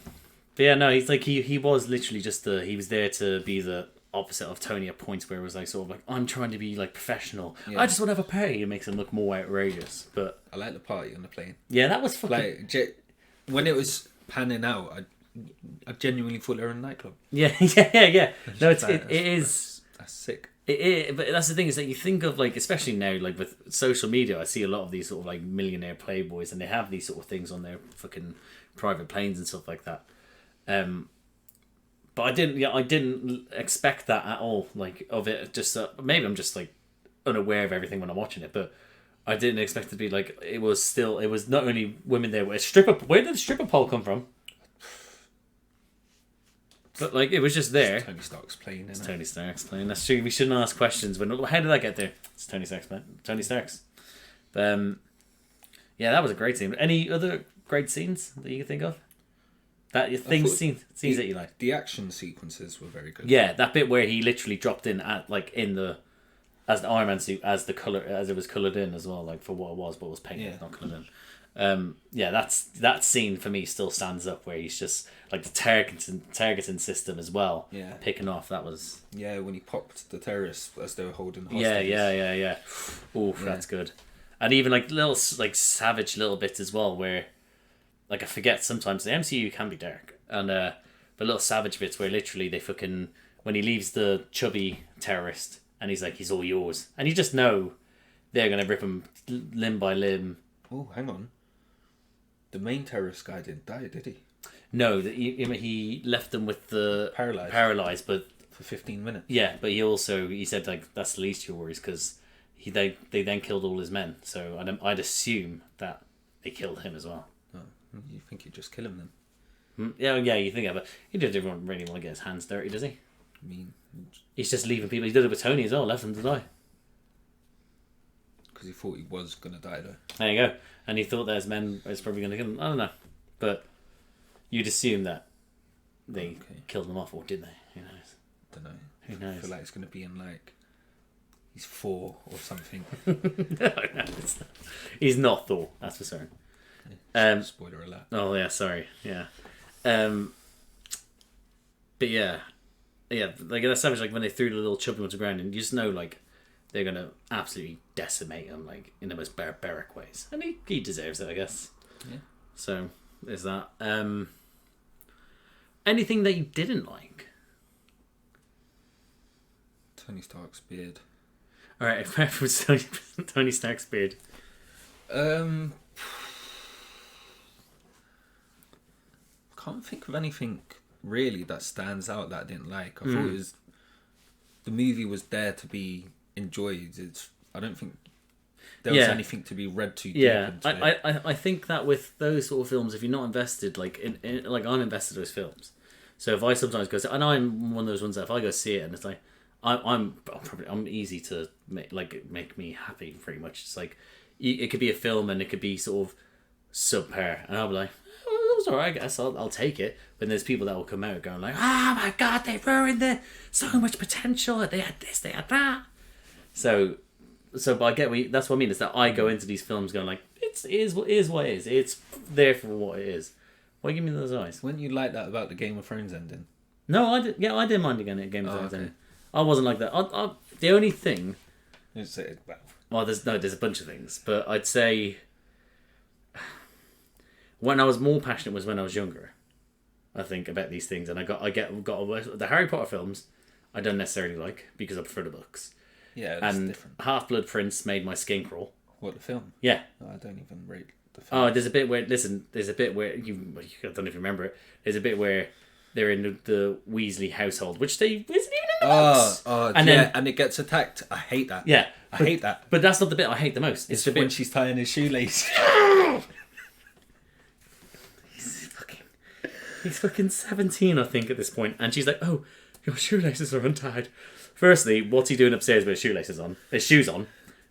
yeah, no, he's like he was literally just he was there to be the opposite of Tony at points where it was like sort of like, I'm trying to be like professional. I just want to have a party. It makes him look more outrageous. But I like the party on the plane. Yeah, that was fucking like when it was panning out. I genuinely thought they were in a nightclub. Yeah. No, it is. That's sick. But that's the thing, is that you think of, like, especially now, like with social media, I see a lot of these sort of like millionaire playboys, and they have these sort of things on their fucking private planes and stuff like that. But I didn't expect that at all. Like, of it, just maybe I'm just like unaware of everything when I'm watching it, but I didn't expect it to be like it was not only women there. Where did the stripper pole come from? But like it was just there. It's Tony Stark's plane. It's Tony Stark's plane. That's true. We shouldn't ask questions. How did I get there? It's Tony Stark's plane. Tony Stark's. Yeah, that was a great scene. Any other great scenes that you can think of? Scenes that you like. The action sequences were very good. Yeah, that bit where he literally dropped in as the Iron Man suit, as it was coloured in as well, like for what it was, but it was painted, not coloured in. That scene for me still stands up, where he's just like the targeting system as well. Yeah, picking off. That was when he popped the terrorists as they were holding hostages. Yeah. Oof, that's good. And even like little like savage little bits as well, where like I forget sometimes the MCU can be dark, and but little savage bits where literally they fucking, when he leaves the chubby terrorist and he's like, he's all yours, and you just know they're gonna rip him limb by limb. Oh, hang on. The main terrorist guy didn't die, did he? No, he left them with the paralyzed, but for 15 minutes. Yeah, but he said like that's the least of your worries, because they then killed all his men. So I'd assume that they killed him as well. Oh, you think you'd just kill him then? Yeah, you think that, but he didn't really want to get his hands dirty, does he? I mean, he's just leaving people. He did it with Tony as well, left them to die. Because he thought he was going to die, though. There you go. And he thought that his men was probably going to kill him. I don't know. But you'd assume that they killed him off, or did they? Who knows? Don't know. Who knows? I feel like it's going to be in like he's 4 or something. No, he's not Thor, that's for certain. Spoiler alert. Oh yeah, sorry. Yeah. But yeah, like that's savage. Like when they threw the little chubby onto the ground, and you just know like they're gonna absolutely decimate him, like in the most barbaric ways, and he deserves it, I guess. Yeah. So there's that. Anything that you didn't like? Tony Stark's beard. All right, Tony Stark's beard. Can't think of anything really that stands out that I didn't like. I thought it was, the movie was there to be enjoyed. I don't think there was anything to be read too deep into it. I think that with those sort of films, if you're not invested, like in like I'm invested in those films, so if I sometimes go, and I'm one of those ones that if I go see it and it's like I'm easy to make me happy pretty much. It's like it could be a film and it could be sort of subpar, and I'll be like, oh, it was alright, I guess I'll take it. But there's people that will come out going like, oh my god, they ruined it, so much potential, they had this, they had that. So but I get that's what I mean, is that I go into these films going like, it is what it is, it's there for what it is. Why give me those eyes? Wouldn't you like that about the Game of Thrones ending? No, I didn't mind again at Game of Thrones ending. I wasn't like that. The only thing, there's a bunch of things, but I'd say when I was more passionate was when I was younger, I think, about these things, and I got the Harry Potter films I don't necessarily like because I prefer the books. Yeah, that's different. Half-Blood Prince made my skin crawl. What, the film? Yeah. Oh, I don't even rate the film. Oh, there's a bit where you I don't know if you remember it. There's a bit where they're in the Weasley household, which isn't even in the books. And it gets attacked. I hate that. Yeah, I hate that. But that's not the bit I hate the most. It's the bit when she's tying his shoelace. He's fucking 17, I think, at this point, and she's like, "Oh, your shoelaces are untied." Firstly, what's he doing upstairs with his shoes on?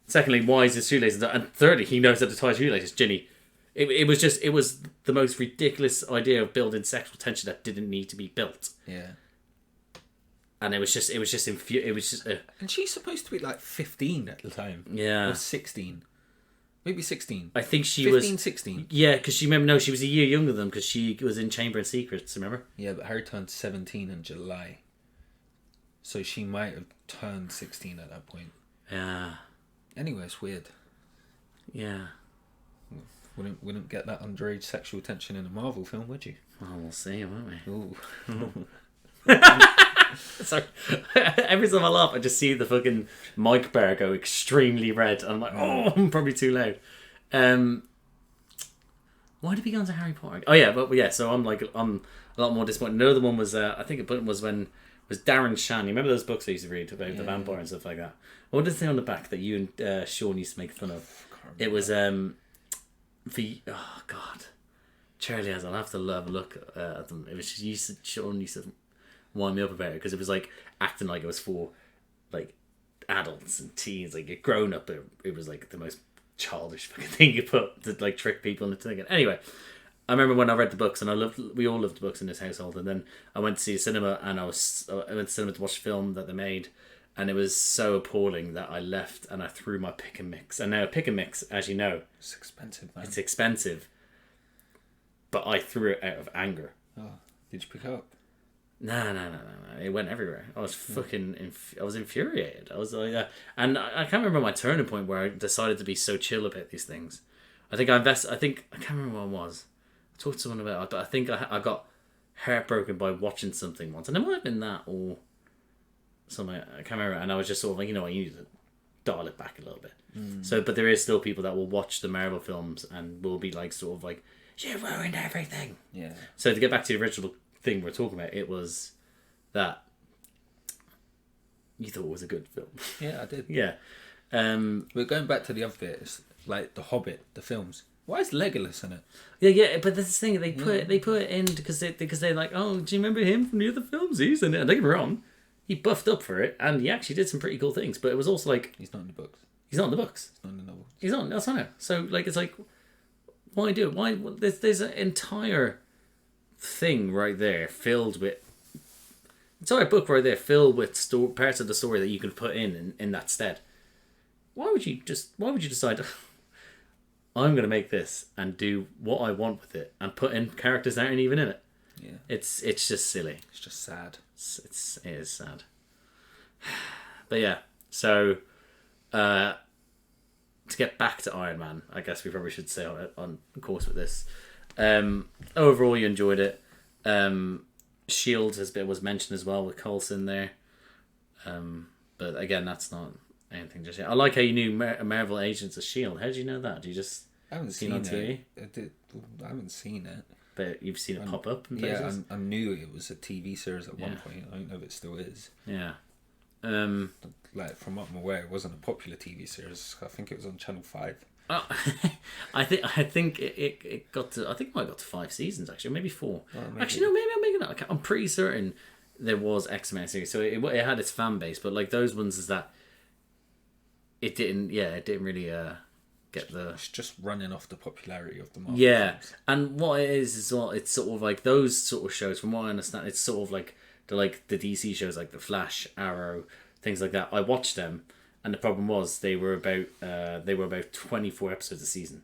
Secondly, why is his shoelaces on? And thirdly, he knows how to tie shoelaces. Ginny, it was the most ridiculous idea of building sexual tension that didn't need to be built. Yeah. And it was just. And she's supposed to be like 15 at the time. Yeah. Or 16. Maybe 16. I think she 15, was 16. Yeah, because she was a year younger than them, because she was in Chamber of Secrets. Remember? Yeah, but Harry turned 17 in July, so she might have turned 16 at that point. Yeah. Anyway, it's weird. Yeah. Wouldn't get that underage sexual tension in a Marvel film, would you? Oh, we'll see, won't we? Ooh. Sorry. Every time I laugh, I just see the fucking mic bar go extremely red. I'm like, oh, I'm probably too loud. Why did we go on to Harry Potter? Oh yeah, but yeah. So I'm a lot more disappointed. Another one was I think it was Darren Shan. You remember those books I used to read about the vampire and stuff like that? What did it say on the back that you and Sean used to make fun of? It was oh god, Charlie has. I'll have to have a look at them. It was Sean used to wind me up about it because it was like acting like it was for like adults and teens, like a grown up. It was like the most childish fucking thing you put to like trick people into thinking. Anyway, I remember when I read the books, and we all loved the books in this household, and then I went to see a cinema, and I went to cinema to watch a film that they made, and it was so appalling that I left and I threw my pick and mix. And now pick and mix, as you know, It's expensive, man. it's expensive, but I threw it out of anger. Oh, did you pick it up? No. It went everywhere. I was fucking... I was infuriated. I was like... and I can't remember my turning point where I decided to be so chill about these things. I think I can't remember what it was. I talked to someone about it, but I think I got heartbroken by watching something once. And it might have been that or something. I can't remember. And I was just sort of like, you know what, you need to dial it back a little bit. So, but there is still people that will watch the Marvel films and will be like, sort of like, you ruined everything. Yeah. So to get back to the original thing we're talking about, it was that you thought it was a good film. Yeah, I did. Yeah. We're going back to the other bit. It's like The Hobbit, the films. Why is Legolas in it? Yeah, but that's the thing. They put it in because they're like, oh, do you remember him from the other films? He's in it. And don't get me wrong, he buffed up for it, and he actually did some pretty cool things. But it was also like, He's not in the books. he's not in the books. He's not in the novels. He's not. That's not it. So like, it's like, why do it? Why? There's an entire thing right there filled with entire book right there filled with parts of the story that you can put in that stead. Why would you decide I'm going to make this and do what I want with it and put in characters that aren't even in it? Yeah. It's just silly. It's just sad. It is sad. But yeah, so to get back to Iron Man, I guess we probably should say on course with this. Overall, you enjoyed it. Shield was mentioned as well with Coulson there. But again, that's not anything just yet. I like how you knew Marvel Agents of Shield. How did you know that? Did you just I haven't see seen it on it. TV? I haven't seen it. But you've seen it pop up in Yeah, places? I knew it was a TV series at one point. I don't know if it still is. Yeah. Like, from what I'm aware, it wasn't a popular TV series. I think it was on Channel 5. Oh, I think it got to. I think it might have got to 5 seasons actually, maybe 4. maybe. Actually, no, maybe I'm making that. I'm pretty certain there was X-Men series, so it had its fan base. But like those ones, is that it didn't. Yeah, it didn't really get the. It's just running off the popularity of the Marvel. Yeah, films. and what it is well, it's sort of like those sort of shows. From what I understand, it's sort of like the DC shows, like the Flash, Arrow, things like that. I watched them. And the problem was they were about 24 episodes a season,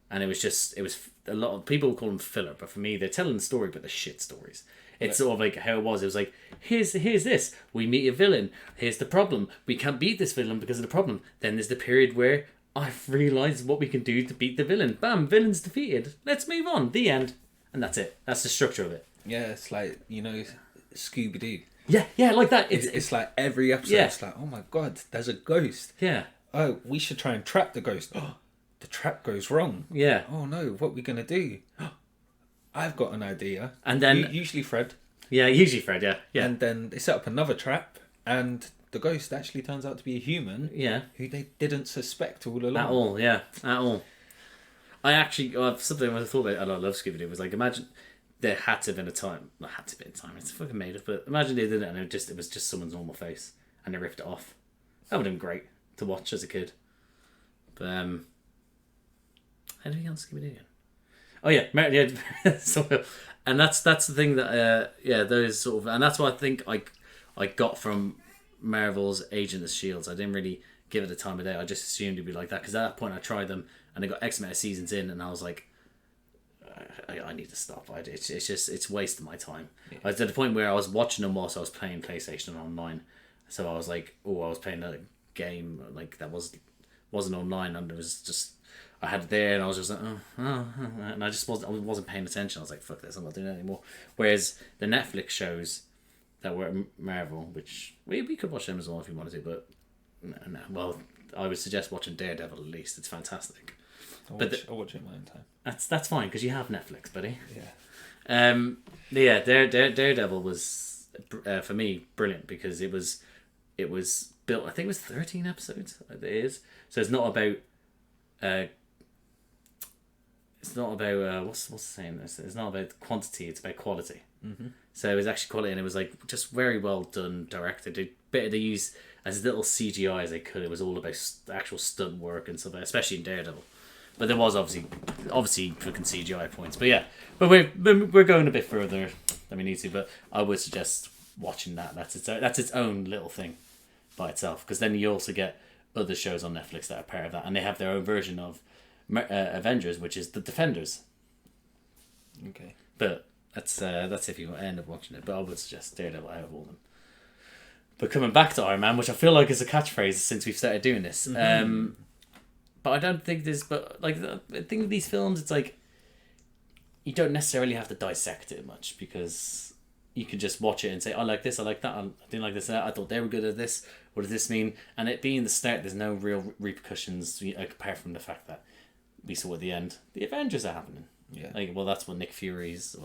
and it was a lot of people call them filler, but for me they're telling the story, but they're shit stories. It's sort of like how it was. It was like here's this, we meet a villain. Here's the problem. We can't beat this villain because of the problem. Then there's the period where I've realised what we can do to beat the villain. Bam, villain's defeated. Let's move on. The end. And that's it. That's the structure of it. Yeah, it's like, Scooby-Doo. Yeah, like that. It's like every episode, Yeah. It's like, oh my god, there's a ghost. Yeah. Oh, we should try and trap the ghost. Oh, the trap goes wrong. Yeah. Oh no, what are we going to do? I've got an idea. And then- Usually Fred. Yeah, usually Fred, yeah. And then they set up another trap, and the ghost actually turns out to be a human. Yeah. Who they didn't suspect all along. At all, yeah. At all. I actually, something I thought about, and I love Scooby-Doo, was like, imagine there had to have been a time, not had to be a time, it's fucking made up, but imagine they did it and it was just someone's normal face and they ripped it off. That would have been great to watch as a kid. But, how did we get on Scooby-Doo again? Oh yeah, so, and that's the thing that, those sort of, and that's what I think I got from Marvel's Agents of Shields. I didn't really give it the time of day. I just assumed it'd be like that, because at that point I tried them and I got X amount of seasons in and I was like, I need to stop. It's wasting my time. Yeah. I was at the point where I was watching them whilst I was playing PlayStation online. So I was like, I was playing a game like that wasn't online, and it was just I had it there, and I was just like, and I wasn't paying attention. I was like, fuck this, I'm not doing it anymore. Whereas the Netflix shows that were Marvel, which we could watch them as well if you wanted to, but no. Well, I would suggest watching Daredevil at least. It's fantastic. I'll watch it in my own time. That's fine because you have Netflix, buddy. Yeah. Daredevil was for me brilliant because it was built. I think it was 13 episodes. It is. So it's not about. It's not about what's the saying? It's not about quantity. It's about quality. Mm-hmm. So it was actually quality, and it was like just very well done, directed. They used as little CGI as they could. It was all about actual stunt work and stuff, especially in Daredevil. But there was obviously fucking CGI points. But yeah, but we're going a bit further than we need to. But I would suggest watching that. That's its own little thing by itself. Because then you also get other shows on Netflix that are part of that, and they have their own version of Avengers, which is the Defenders. Okay. But that's if you end up watching it. But I would suggest Daredevil out of all of them. But coming back to Iron Man, which I feel like is a catchphrase since we've started doing this. Mm-hmm. But I don't think there's... But like the thing with these films, it's like you don't necessarily have to dissect it much because you can just watch it and say, I like this, I like that, I didn't like this, I thought they were good at this. What does this mean? And it being the start, there's no real repercussions apart from the fact that we saw at the end the Avengers are happening. Yeah. That's what Nick Fury is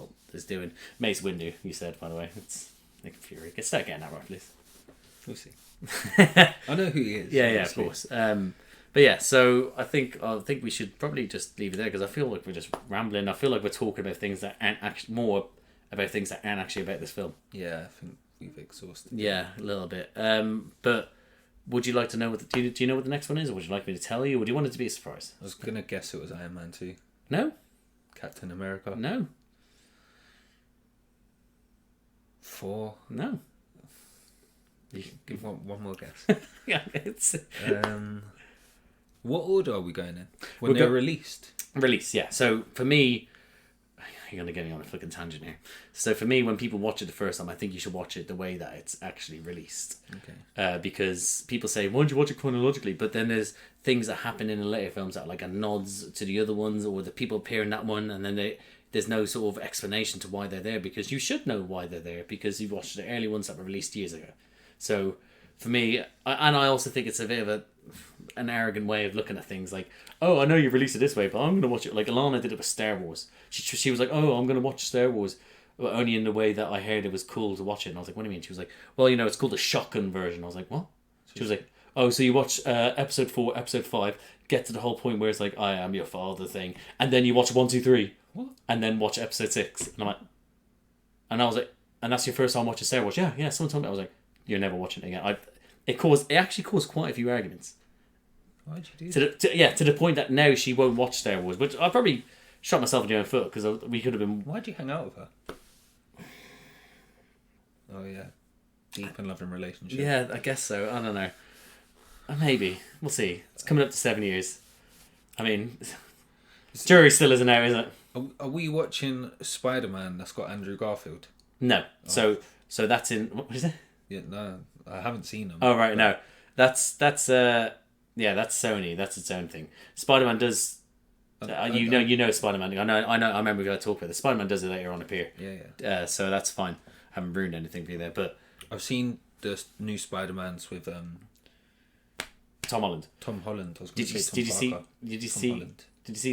doing. Mace Windu, you said, by the way. It's Nick Fury. Start getting that right, please. We'll see. I know who he is. Yeah, of course. But yeah, so I think we should probably just leave it there because I feel like we're just rambling. I feel like we're talking about things that aren't actually more about things that aren't actually about this film. Yeah, I think we've exhausted. Yeah, a little bit. But would you like to know do you know what the next one is, or would you like me to tell you, or do you want it to be a surprise? I was gonna guess it was Iron Man 2. No. Captain America. No. 4. No. You give one more guess. Yeah, it's what order are we going in? When they're released? Release, yeah. So for me, you're going to get me on a fucking tangent here. So for me, when people watch it the first time, I think you should watch it the way that it's actually released. Okay. Because people say, why don't you watch it chronologically? But then there's things that happen in the later films that are like a nods to the other ones, or the people appear in that one, and then there's no sort of explanation to why they're there, because you should know why they're there, because you've watched the early ones that were released years ago. So for me, and I also think it's a bit of an arrogant way of looking at things, like, oh, I know you released it this way, but I'm going to watch it. Like Alana did it with Star Wars. She was like, oh, I'm going to watch Star Wars, but only in the way that I heard it was cool to watch it. And I was like, what do you mean? She was like, well, it's called the shotgun version. I was like, what? She was like, oh, so you watch episode 4, episode 5, get to the whole point where it's like, I am your father thing, and then you watch 1, 2, 3, what? And then watch episode 6. And I'm like, and I was like, and that's your first time watching Star Wars? Yeah. Someone told me. I was like, you're never watching it again. It actually caused quite a few arguments. Why'd you do that? To the point that now she won't watch Star Wars, which I probably shot myself in the own foot because we could have been. Why'd you hang out with her? Oh yeah, deep and loving relationship. Yeah, I guess so. I don't know. Maybe we'll see. It's coming up to 7 years. I mean, jury still isn't out, is it? Are we watching Spider-Man that's got Andrew Garfield? No. Oh. So that's in what is it? Yeah, no, I haven't seen them. Oh right, no, that's Sony. That's its own thing. Spider-Man does. You know Spider-Man. I know. I remember we got to talk about this. Spider-Man does it later on appear. Yeah. So that's fine. I haven't ruined anything for you there, but I've seen the new Spider-Mans with Tom Holland. Tom Holland. I was Did you see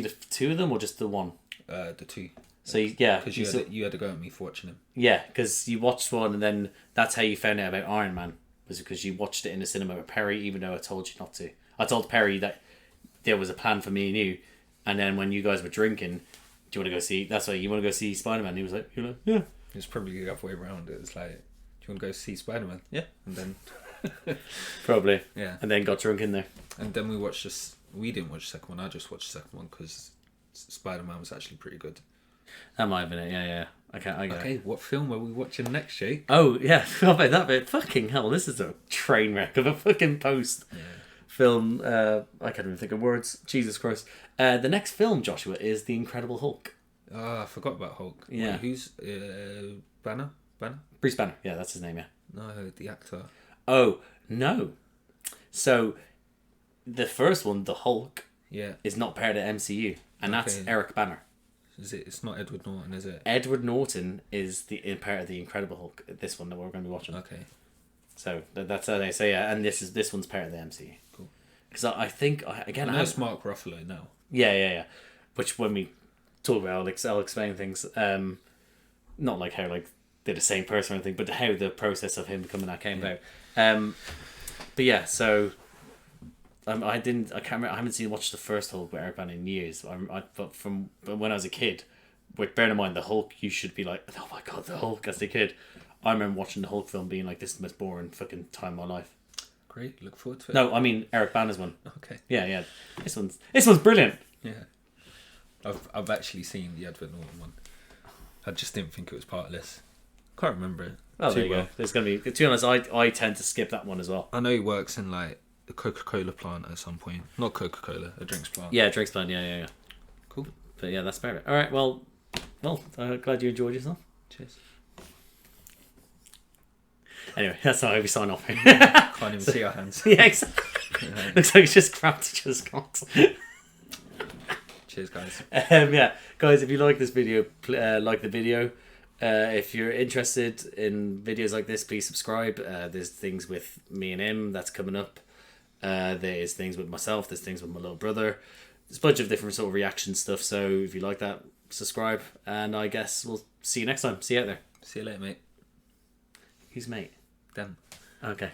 the two of them or just the one? The two. So yeah, because you had to go at me for watching them. Yeah, because you watched one and then that's how you found out about Iron Man, was because you watched it in the cinema with Perry, even though I told you not to. I told Perry that there was a plan for me and you, and then when you guys were drinking, do you want to go see? That's why you want to go see Spider-Man. He was like, yeah. It's probably the other way around. It was like, do you want to go see Spider-Man? Yeah, and then probably yeah, and then got drunk in there. And then we watched this. We didn't watch the second one. I just watched the second one because Spider-Man was actually pretty good. That might have been it. Yeah. Okay, what film are we watching next, Jake? Oh yeah, forgot about that bit. Fucking hell, this is a train wreck of a fucking post. Yeah. Film. I can't even think of words. Jesus Christ. The next film, Joshua, is The Incredible Hulk. I forgot about Hulk. Yeah. Wait, who's Banner? Bruce Banner. Yeah, that's his name. Yeah. No, the actor. Oh no. So, the first one, the Hulk, is not part of the MCU, and that's Eric Banner. Is it? It's not Edward Norton, is it? Edward Norton is part of the Incredible Hulk. This one that we're going to be watching. Okay. So that's how they say it, and this one's part of the MCU. Cool. Because I think I know it's Mark Ruffalo now. Yeah. Which when we talk about, I'll explain things. Not like how they're the same person or anything, but how the process of him becoming that came about. But yeah, so I can't remember. I haven't watched the first Hulk with Eric Banner in years. But from when I was a kid, with bearing in mind the Hulk, you should be like, oh my god, the Hulk as a kid. I remember watching the Hulk film, being like, this is the most boring fucking time of my life. Great, look forward to it. No, I mean Eric Banner's one. Okay. Yeah. This one's brilliant. Yeah. I've actually seen the Edward Norton one. I just didn't think it was part of this. Can't remember it. Oh, there you go. There's gonna be. To be honest, I tend to skip that one as well. I know he works in the Coca-Cola plant at some point. Not Coca-Cola, a drinks plant. Yeah, drinks plant. Yeah. Cool. But yeah, that's perfect. All right. Well, glad you enjoyed yourself. Cheers. Anyway, that's how we sign off. Can't even see our hands. Yeah, exactly. Looks like it's just crapped each other's cocks. Cheers, guys. Yeah, guys, if you like this video, like the video. If you're interested in videos like this, please subscribe. There's things with me and him that's coming up. There's things with myself. There's things with my little brother. There's a bunch of different sort of reaction stuff. So if you like that, subscribe. And I guess we'll see you next time. See you out there. See you later, mate. Who's mate? Them. Okay.